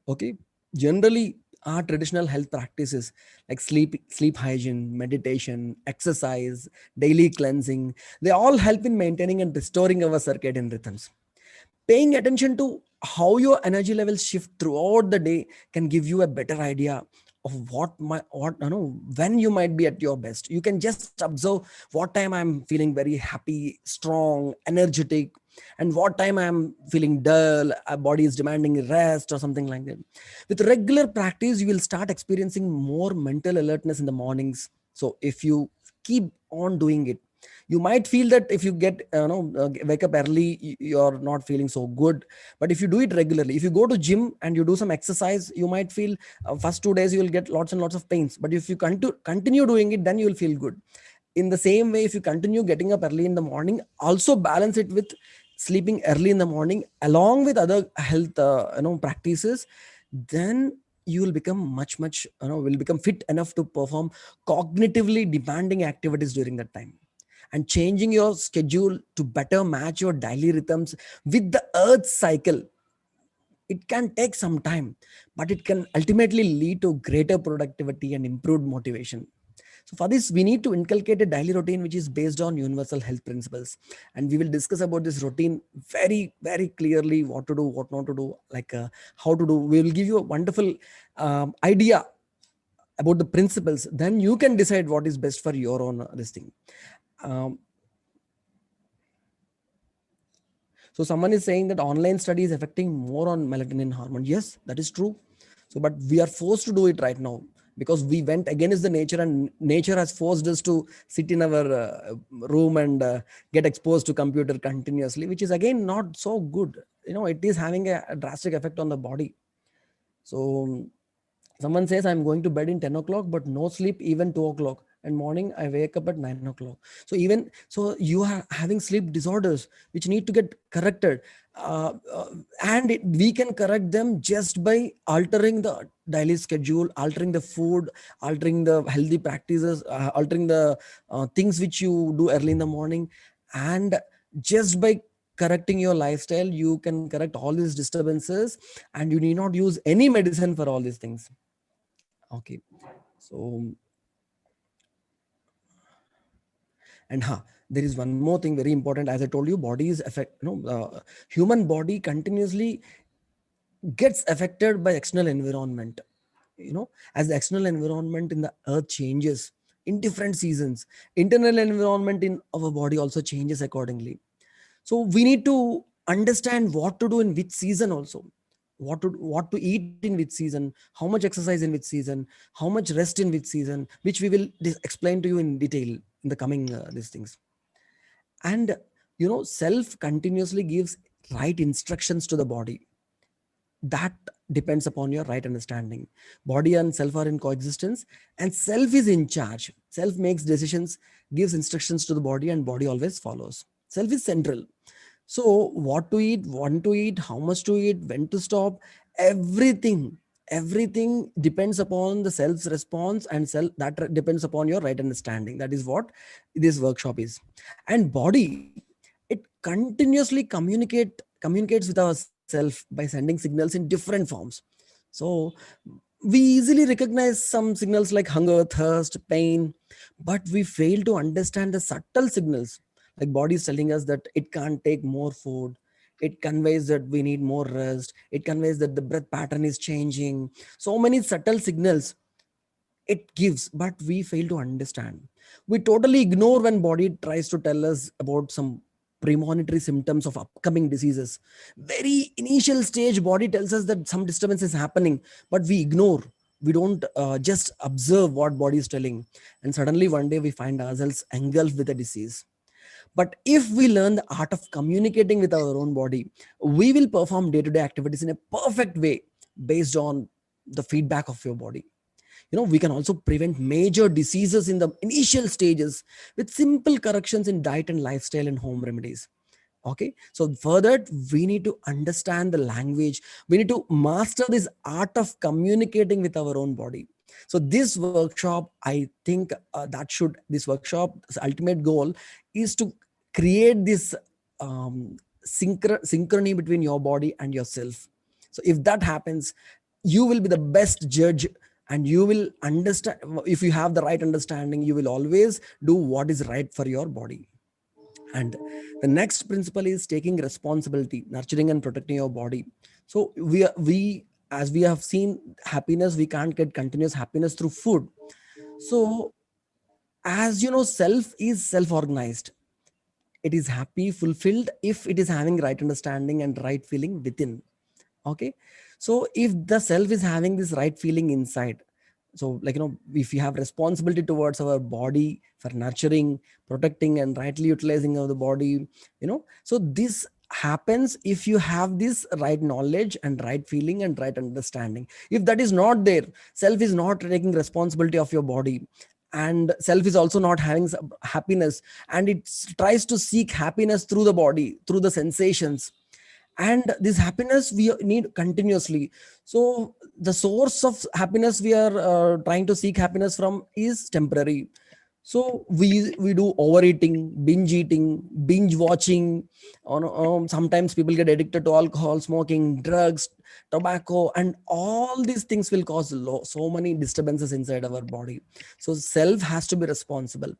Okay, generally our traditional health practices like sleep hygiene, meditation, exercise, daily cleansing, they all help in maintaining and restoring our circadian rhythms. Paying attention to how your energy levels shift throughout the day can give you a better idea of when you might be at your best. You can just observe what time I'm feeling very happy, strong, energetic, and what time I'm feeling dull, our body is demanding rest or something like that. With regular practice, you will start experiencing more mental alertness in the mornings. So if you keep on doing it, you might feel that if you get wake up early, you're not feeling so good. But if you do it regularly, if you go to gym and you do some exercise, you might feel first 2 days you will get lots and lots of pains, but if you continue doing it, then you will feel good. In the same way, if you continue getting up early in the morning, also balance it with sleeping early in the morning along with other health practices, then you will become much will become fit enough to perform cognitively demanding activities during that time. And changing your schedule to better match your daily rhythms with the earth cycle, it can take some time, but it can ultimately lead to greater productivity and improved motivation. So for this, we need to inculcate a daily routine which is based on universal health principles. And we will discuss about this routine very, very clearly, what to do, what not to do, like how to do. We will give you a wonderful idea about the principles. Then you can decide what is best for your own this thing. So someone is saying that online study is affecting more on melatonin hormone. Yes, that is true. So, but we are forced to do it right now because we went against the nature, and nature has forced us to sit in our room and get exposed to computer continuously, which is again not so good. It is having a drastic effect on the body. So someone says, I'm going to bed in 10 o'clock, but no sleep even 2 o'clock. And morning, I wake up at 9 o'clock. So you are having sleep disorders, which need to get corrected. We can correct them just by altering the daily schedule, altering the food, altering the healthy practices, altering the things which you do early in the morning. And just by correcting your lifestyle, you can correct all these disturbances, and you need not use any medicine for all these things. Okay, so there is one more thing very important. As I told you, body is human body continuously gets affected by external environment. As the external environment in the earth changes in different seasons, internal environment in our body also changes accordingly. So we need to understand what to do in which season also. What to eat in which season, how much exercise in which season, how much rest in which season, which we will explain to you in detail in the coming these things. And self continuously gives right instructions to the body. That depends upon your right understanding. Body and self are in coexistence, and self is in charge. Self makes decisions, gives instructions to the body, and body always follows. Self is central. So what to eat, when to eat, how much to eat, when to stop, everything Everything depends upon the self's response, and self that depends upon your right understanding. That is what this workshop is. And body, it continuously communicates with ourself by sending signals in different forms. So we easily recognize some signals like hunger, thirst, pain, but we fail to understand the subtle signals. Like body is telling us that it can't take more food, it conveys that we need more rest, it conveys that the breath pattern is changing. So many subtle signals it gives, but we fail to understand. We totally ignore when body tries to tell us about some premonitory symptoms of upcoming diseases. Very initial stage body tells us that some disturbance is happening, but we ignore. We don't just observe what body is telling, and suddenly one day we find ourselves engulfed with a disease. But if we learn the art of communicating with our own body, we will perform day-to-day activities in a perfect way based on the feedback of your body. We can also prevent major diseases in the initial stages with simple corrections in diet and lifestyle and home remedies. Okay, so for that we need to understand the language. We need to master this art of communicating with our own body. So this workshop, I think, this workshop's ultimate goal is to create this synchrony between your body and yourself. So if that happens, you will be the best judge, and you will understand. If you have the right understanding, you will always do what is right for your body. And the next principle is taking responsibility, nurturing and protecting your body. So we as we have seen, happiness, we can't get continuous happiness through food. So as you know, self is self organized. It is happy, fulfilled if it is having right understanding and right feeling within. Okay, so if the self is having this right feeling inside, so if you have responsibility towards our body for nurturing, protecting and rightly utilizing of the body, so this happens if you have this right knowledge and right feeling and right understanding. If that is not there, self is not taking responsibility of your body, and self is also not having happiness, and it tries to seek happiness through the body, through the sensations. And this happiness we need continuously. So the source of happiness we are trying to seek happiness from is temporary. So we do overeating, binge eating, binge watching. Sometimes people get addicted to alcohol, smoking, drugs, tobacco, and all these things will cause so many disturbances inside our body. So self has to be responsible.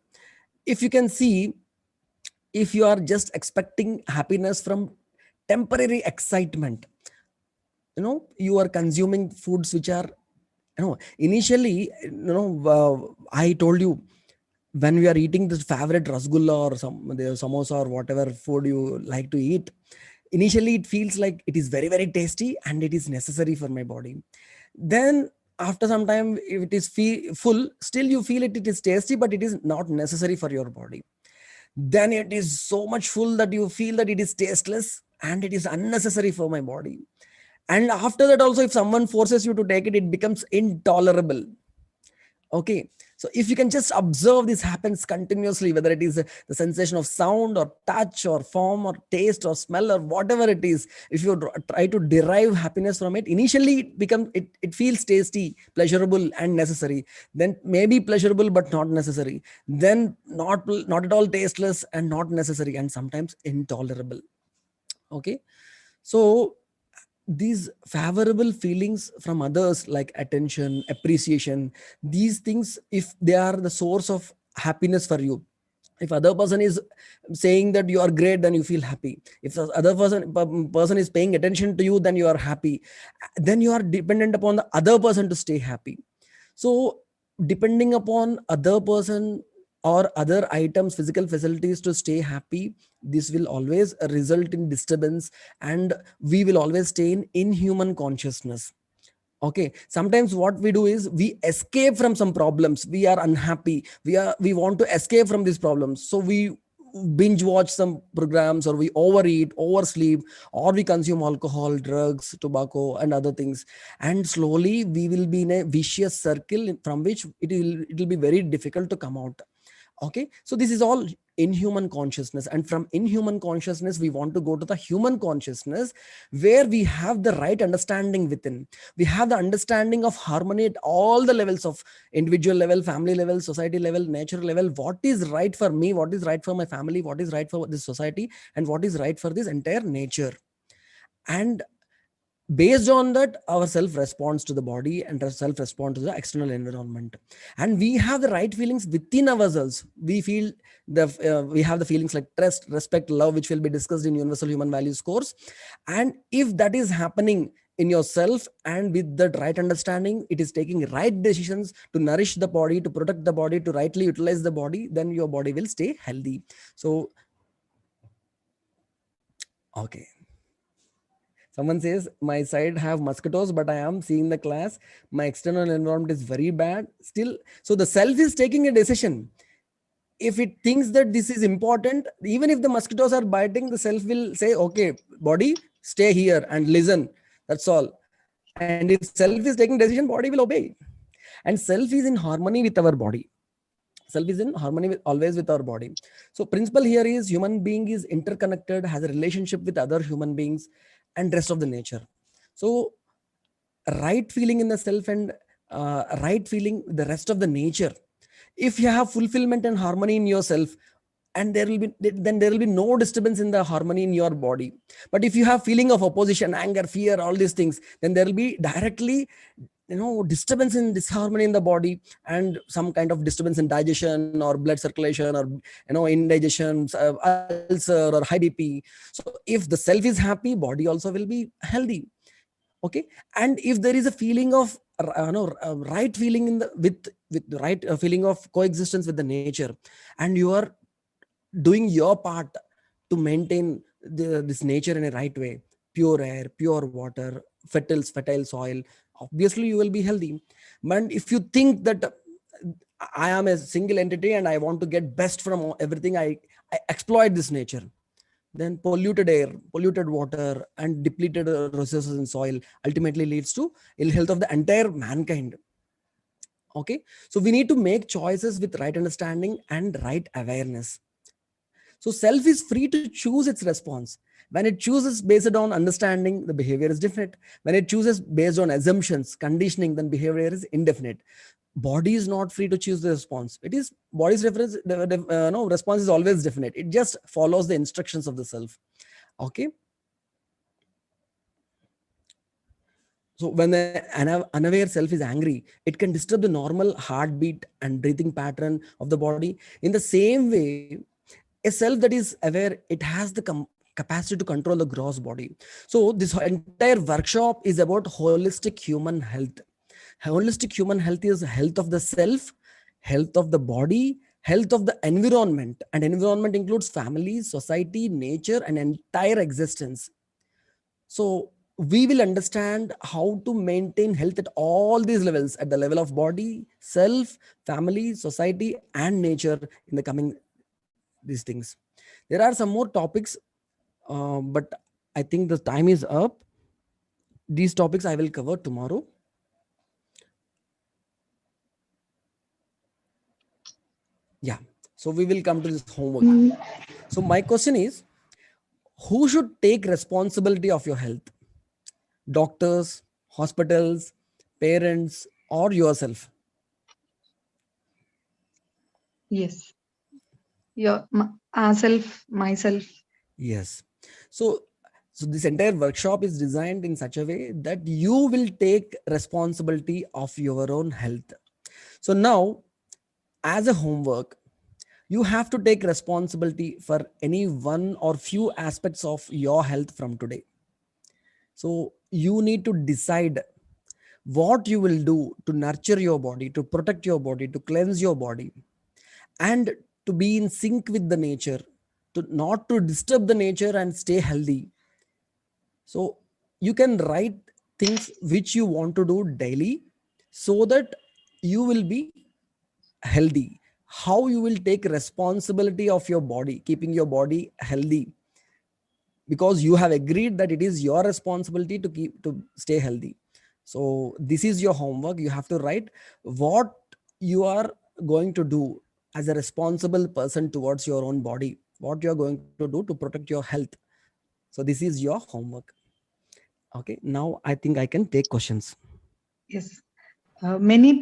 If you can see, if you are just expecting happiness from temporary excitement, you are consuming foods which are, initially, I told you, when we are eating this favorite rasgulla or the samosa or whatever food you like to eat, initially it feels like it is very very tasty and it is necessary for my body. Then after some time, if it is full, still you feel it is tasty, but it is not necessary for your body. Then it is so much full that you feel that it is tasteless and it is unnecessary for my body. And after that also, if someone forces you to take it, it becomes intolerable. Okay, so if you can just observe, this happens continuously, whether it is the sensation of sound or touch or form or taste or smell or whatever it is. If you try to derive happiness from it, initially it feels tasty, pleasurable and necessary. Then maybe pleasurable but not necessary. Then not at all tasteless and not necessary, and sometimes intolerable. Okay, so these favorable feelings from others like attention, appreciation, these things, if they are the source of happiness for you, if other person is saying that you are great, then you feel happy. If the other person is paying attention to you, then you are happy. Then you are dependent upon the other person to stay happy. So depending upon other person or other items, physical facilities to stay happy, this will always result in disturbance, and we will always stay in inhuman consciousness. Okay, sometimes what we do is we escape from some problems. We are unhappy, we want to escape from these problems, so we binge watch some programs, or we overeat, oversleep, or we consume alcohol, drugs, tobacco and other things. And slowly we will be in a vicious circle from which it will be very difficult to come out. Okay, so this is all inhuman consciousness, and from inhuman consciousness we want to go to the human consciousness, where we have the right understanding within. We have the understanding of harmony at all the levels of individual level, family level, society level, nature level. What is right for me, what is right for my family, what is right for this society, and what is right for this entire nature. And based on that, our self responds to the body and our self responds to the external environment, and we have the right feelings within ourselves. We feel we have the feelings like trust, respect, love, which will be discussed in universal human values course. And if that is happening in yourself, and with that right understanding, it is taking right decisions to nourish the body, to protect the body, to rightly utilize the body, then your body will stay healthy. So okay, someone says my side have mosquitoes, but I am seeing the class. My external environment is very bad. Still, so the self is taking a decision. If it thinks that this is important, even if the mosquitoes are biting, the self will say, okay, body, stay here and listen. That's all. And if self is taking decision, body will obey. And self is in harmony with our body. Self is in harmony with, always with our body. So principle here is human being is interconnected, has a relationship with other human beings and rest of the nature. So right feeling in the self and right feeling the rest of the nature. If you have fulfillment and harmony in yourself, and there will be no disturbance in the harmony in your body. But if you have feeling of opposition, anger, fear, all these things, then there will be directly disturbance in disharmony in the body, and some kind of disturbance in digestion or blood circulation, or indigestion, ulcer or high bp. So if the self is happy, body also will be healthy. Okay, and if there is a feeling of right feeling in the with the right feeling of coexistence with the nature, and you are doing your part to maintain this nature in a right way, pure air, pure water, fertile soil, obviously you will be healthy. But if you think that I am a single entity and I want to get best from everything, I exploit this nature, then polluted air, polluted water, and depleted resources in soil ultimately leads to ill health of the entire mankind. Okay, so we need to make choices with right understanding and right awareness. So self is free to choose its response. When it chooses based on understanding, the behavior is different. When it chooses based on assumptions, conditioning, then behavior is indefinite. Body is not free to choose the response. It is body's reference. No, response is always definite. It just follows the instructions of the self. Okay. So when the unaware self is angry, it can disturb the normal heartbeat and breathing pattern of the body. In the same way, a self that is aware, it has the capacity to control the gross body. So this entire workshop is about holistic human health. Holistic human health is health of the self, health of the body, health of the environment, and environment includes family, society, nature, and entire existence. So we will understand how to maintain health at all these levels, at the level of body, self, family, society, and nature in the coming these things. There are some more topics, but I think the time is up. These topics I will cover tomorrow. Yeah. So we will come to this homework. So my question is, who should take responsibility of your health? Doctors, hospitals, parents, or yourself? Yes. Myself. Yes. So this entire workshop is designed in such a way that you will take responsibility of your own health. So now, as a homework, you have to take responsibility for any one or few aspects of your health from today. So you need to decide what you will do to nurture your body, to protect your body, to cleanse your body, and to be in sync with the nature, to not to disturb the nature and stay healthy. So you can write things which you want to do daily, so that you will be healthy. How you will take responsibility of your body, keeping your body healthy, because you have agreed that it is your responsibility to stay healthy. So this is your homework. You have to write what you are going to do as a responsible person towards your own body, what you're going to do to protect your health. So this is your homework. Okay, now I think I can take questions. Yes. Many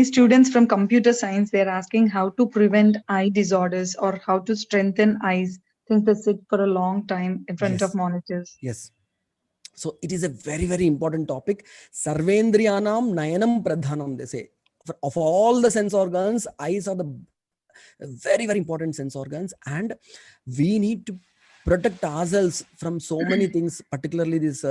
students from computer science, they're asking how to prevent eye disorders or how to strengthen eyes since they sit for a long time in front of Yes, monitors. yes. So it is a very, very important topic. Sarvendriyanam nayanam pradhanam, they say. Of all the sense organs, eyes are the very, very important sense organs, and we need to protect ourselves from so many things, particularly this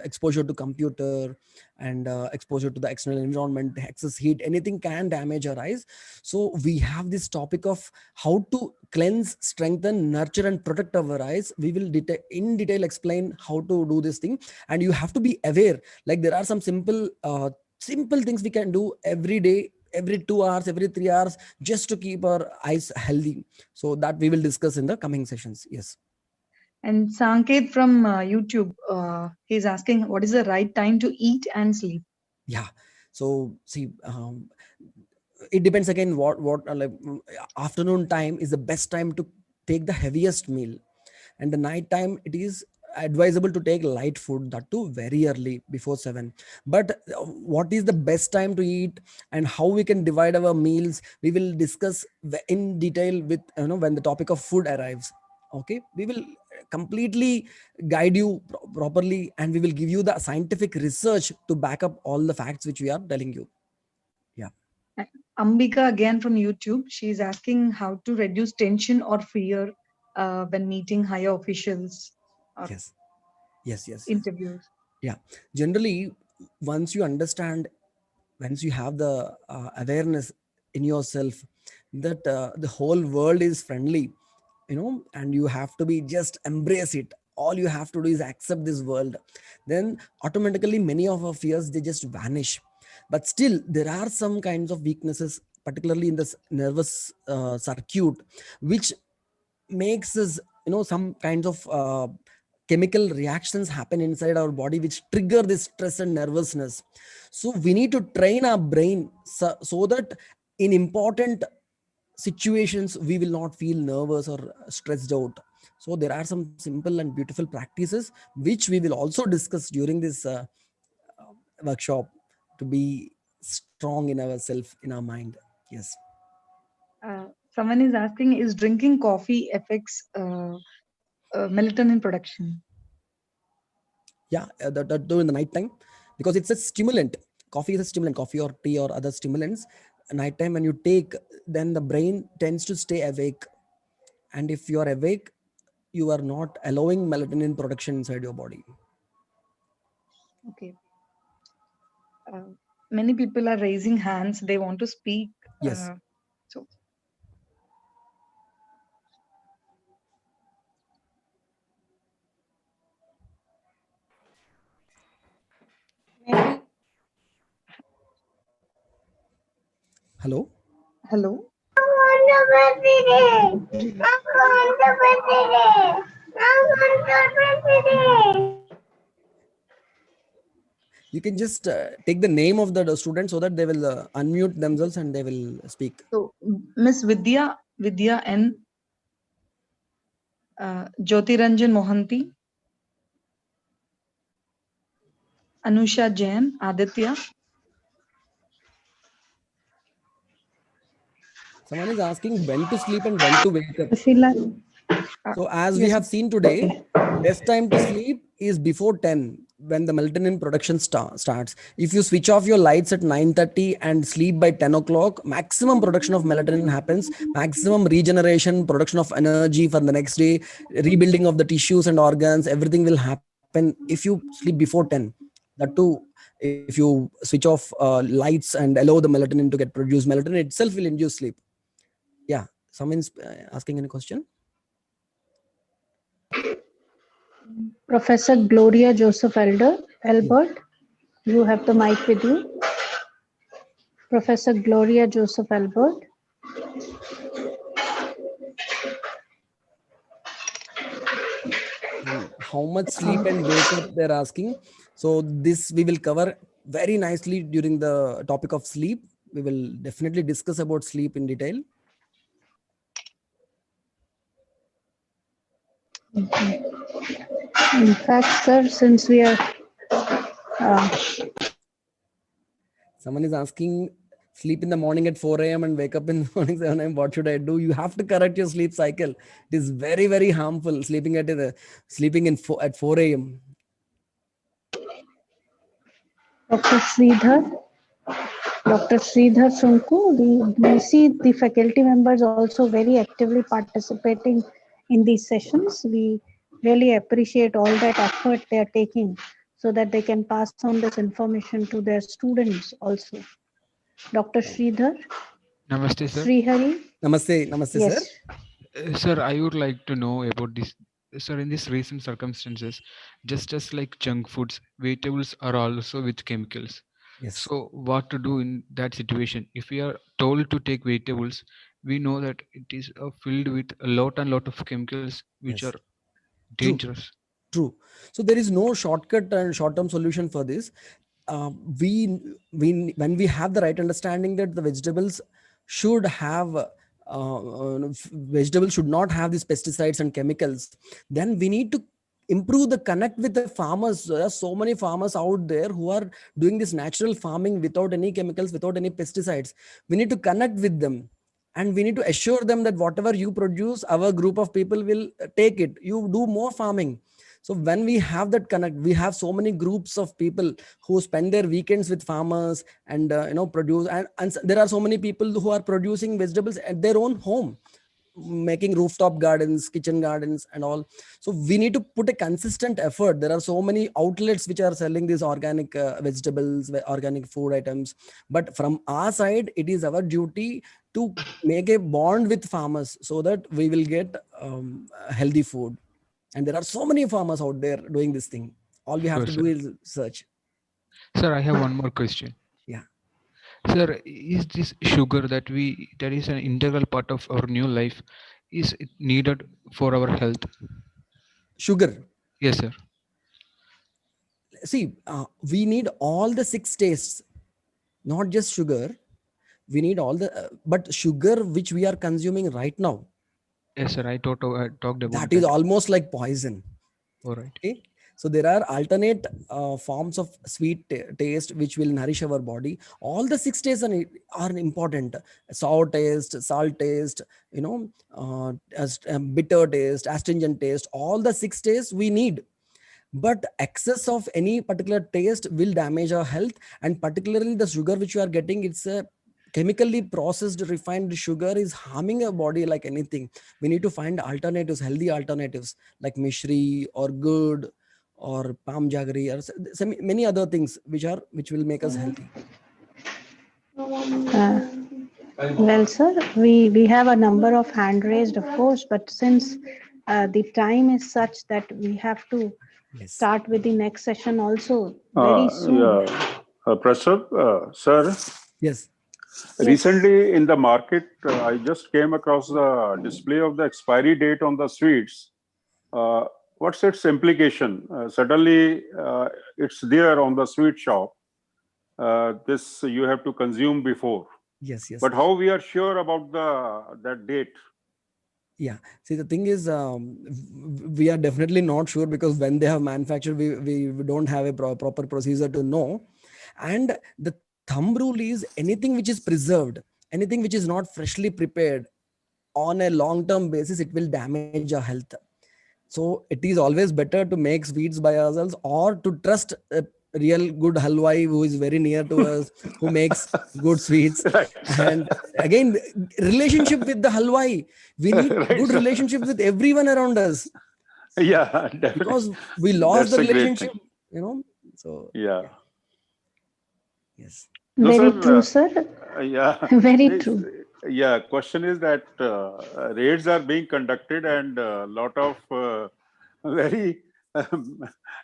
exposure to computer and exposure to the external environment, excess heat, anything can damage our eyes. So we have this topic of how to cleanse, strengthen, nurture and protect our eyes. We will in detail explain how to do this thing, and you have to be aware, like there are some simple things we can do every day, every 2 hours, every 3 hours, just to keep our eyes healthy. So that we will discuss in the coming sessions. Yes. And Sanket from YouTube, he's asking what is the right time to eat and sleep? Yeah. So see, it depends again what like afternoon time is the best time to take the heaviest meal, and the night time it is advisable to take light food, that too very early before 7. But what is the best time to eat and how we can divide our meals, we will discuss in detail with when the topic of food arrives. Okay, we will completely guide you properly, and we will give you the scientific research to back up all the facts which we are telling you. Yeah. Ambika again from YouTube, she's asking how to reduce tension or fear when meeting higher officials or Yes. Yes. interviews. Yeah. Generally, once you understand, once you have the awareness in yourself that the whole world is friendly, and you have to be just embrace it. All you have to do is accept this world. Then automatically many of our fears, they just vanish. But still, there are some kinds of weaknesses, particularly in this nervous circuit, which makes us some kinds of chemical reactions happen inside our body which trigger this stress and nervousness. So we need to train our brain so that in important situations we will not feel nervous or stressed out. So there are some simple and beautiful practices which we will also discuss during this workshop, to be strong in ourselves, in our mind. Yes. Someone is asking, is drinking coffee affects melatonin production? Yeah, that do in the night time, because it's a stimulant. Coffee is a stimulant, coffee or tea or other stimulants. Night time when you take, then the brain tends to stay awake, and if you are awake, you are not allowing melatonin production inside your body. Okay. Many people are raising hands. They want to speak. Yes. So Maybe Hello. hello. You can just take the name of the student so that they will unmute themselves and they will speak. So Miss Vidya N, Jyotiranjan Mohanty, Anusha Jain, Aditya. Someone is asking when to sleep and when to wake up. Sushila. So as we Yes. have seen today, best time to sleep is before 10, when the melatonin production starts. If you switch off your lights at 9:30 and sleep by 10 o'clock, maximum production of melatonin happens, maximum regeneration, production of energy for the next day, rebuilding of the tissues and organs, everything will happen if you sleep before 10. That too, if you switch off lights and allow the melatonin to get produced, melatonin itself will induce sleep. Yeah. Someone's asking any question? Professor Gloria Joseph Albert, you have the mic with you. Professor Gloria Joseph Albert. How much sleep and wake up they're asking. So this we will cover very nicely during the topic of sleep. we will definitely discuss about sleep in detail. In fact, sir, since we are Someone is asking, sleep in the morning at 4 a.m. and wake up in the morning 7 a.m. What should I do? You have to correct your sleep cycle. It is very, very harmful sleeping at at 4 a.m. Dr. Sridhar Sunku, we see the faculty members also very actively participating in these sessions. We really appreciate all that effort they are taking so that they can pass on this information to their students also. Dr. Sridhar, Namaste, sir. Srihari. Namaste, Yes. sir. Sir, I would like to know about this. Sir, in these recent circumstances, just as like junk foods, vegetables are also with chemicals. Yes. So, what to do in that situation? If we are told to take vegetables, we know that it is filled with a lot of chemicals which Yes. are dangerous. True. So there is no shortcut and short-term solution for this. When we have the right understanding that the vegetables should have vegetables should not have these pesticides and chemicals, then we need to improve the connect with the farmers. There are so many farmers out there who are doing this natural farming without any chemicals, without any pesticides. We need to connect with them, and we need to assure them that whatever you produce, our group of people will take it. You do more farming. So when we have that connect, we have so many groups of people who spend their weekends with farmers and produce, and there are so many people who are producing vegetables at their own home, making rooftop gardens, kitchen gardens and all. So we need to put a consistent effort. There are so many outlets which are selling these organic vegetables, organic food items, but from our side it is our duty to make a bond with farmers so that we will get healthy food. And there are so many farmers out there doing this thing. All we have Sure, to sir. do is search. Sir, I have one more question. Yeah. Sir, is this sugar that is an integral part of our new life, is it needed for our health? Sugar. Yes, sir. See, we need all the 6 tastes, not just sugar. We need all the, but sugar which we are consuming right now, Yes, sir. I talked about that is almost like poison. All right. Okay. So there are alternate forms of sweet taste which will nourish our body. All the 6 tastes are important. Sour taste, salt taste, bitter taste, astringent taste. All the 6 tastes we need. But excess of any particular taste will damage our health, and particularly the sugar which you are getting, it's a chemically processed refined sugar, is harming our body like anything. We need to find alternatives, healthy alternatives like mishri or good or palm jaggery or many other things which will make us healthy. Well, sir, we have a number of hand raised, of course, but since the time is such that we have to start with the next session also very soon. Prasad, sir. Yes. Recently in the market, I just came across the display of the expiry date on the sweets. What's its implication? Suddenly, it's there on the sweet shop. This you have to consume before. Yes. But how we are sure about that date? Yeah. See, the thing is, we are definitely not sure, because when they have manufactured, we don't have a proper procedure to know. And the thumb rule is anything which is preserved, anything which is not freshly prepared on a long-term basis, it will damage our health. So it is always better to make sweets by ourselves, or to trust a real good halwai who is very near to us, who makes good sweets. Right. And again, relationship with the halwai. We need Right, good sir. relationship with everyone around us. Yeah, definitely. Because we lost That's the a great relationship, thing. So Yeah. yes. No, Very sir, true, sir. Yeah. Very true. Yeah. Question is that raids are being conducted, and a lot of very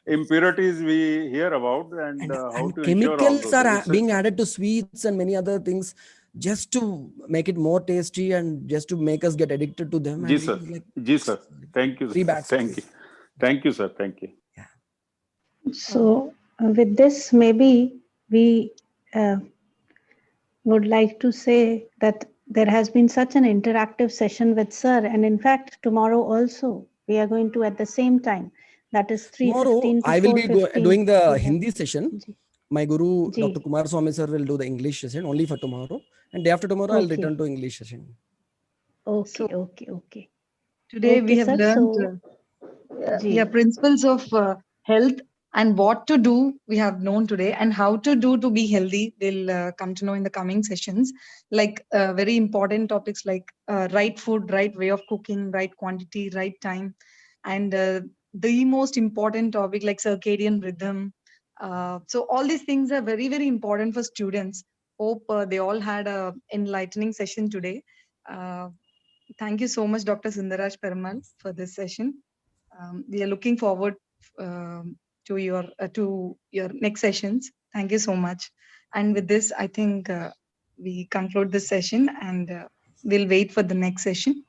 impurities we hear about, and how to ensure all chemicals those. are being added to sweets and many other things, just to make it more tasty and just to make us get addicted to them. Ji, And sir. it is like Ji, sir. Thank you. very bad Thank you. situation. Thank you, sir. Thank you. So with this, maybe we would like to say that there has been such an interactive session with sir, and in fact tomorrow also we are going to at the same time, that is Tomorrow 3:15 to I will be 4:15 doing the we have. Hindi session. Ji. My guru Ji. Dr. Kumar Swami sir will do the English session only for tomorrow, and day after tomorrow I'll Okay. return to English session. Okay, So okay. today we Okay, have sir. learned Ji. principles of health and what to do we have known today, and how to do to be healthy we'll come to know in the coming sessions, like very important topics like right food, right way of cooking, right quantity, right time, and the most important topic like circadian rhythm. So all these things are very, very important for students. Hope they all had a enlightening session today. uh, Thank you so much, Dr. Sundaraj Perumal, for this session. We are looking forward to your next sessions. Thank you so much. And with this, I think we conclude this session, and we'll wait for the next session.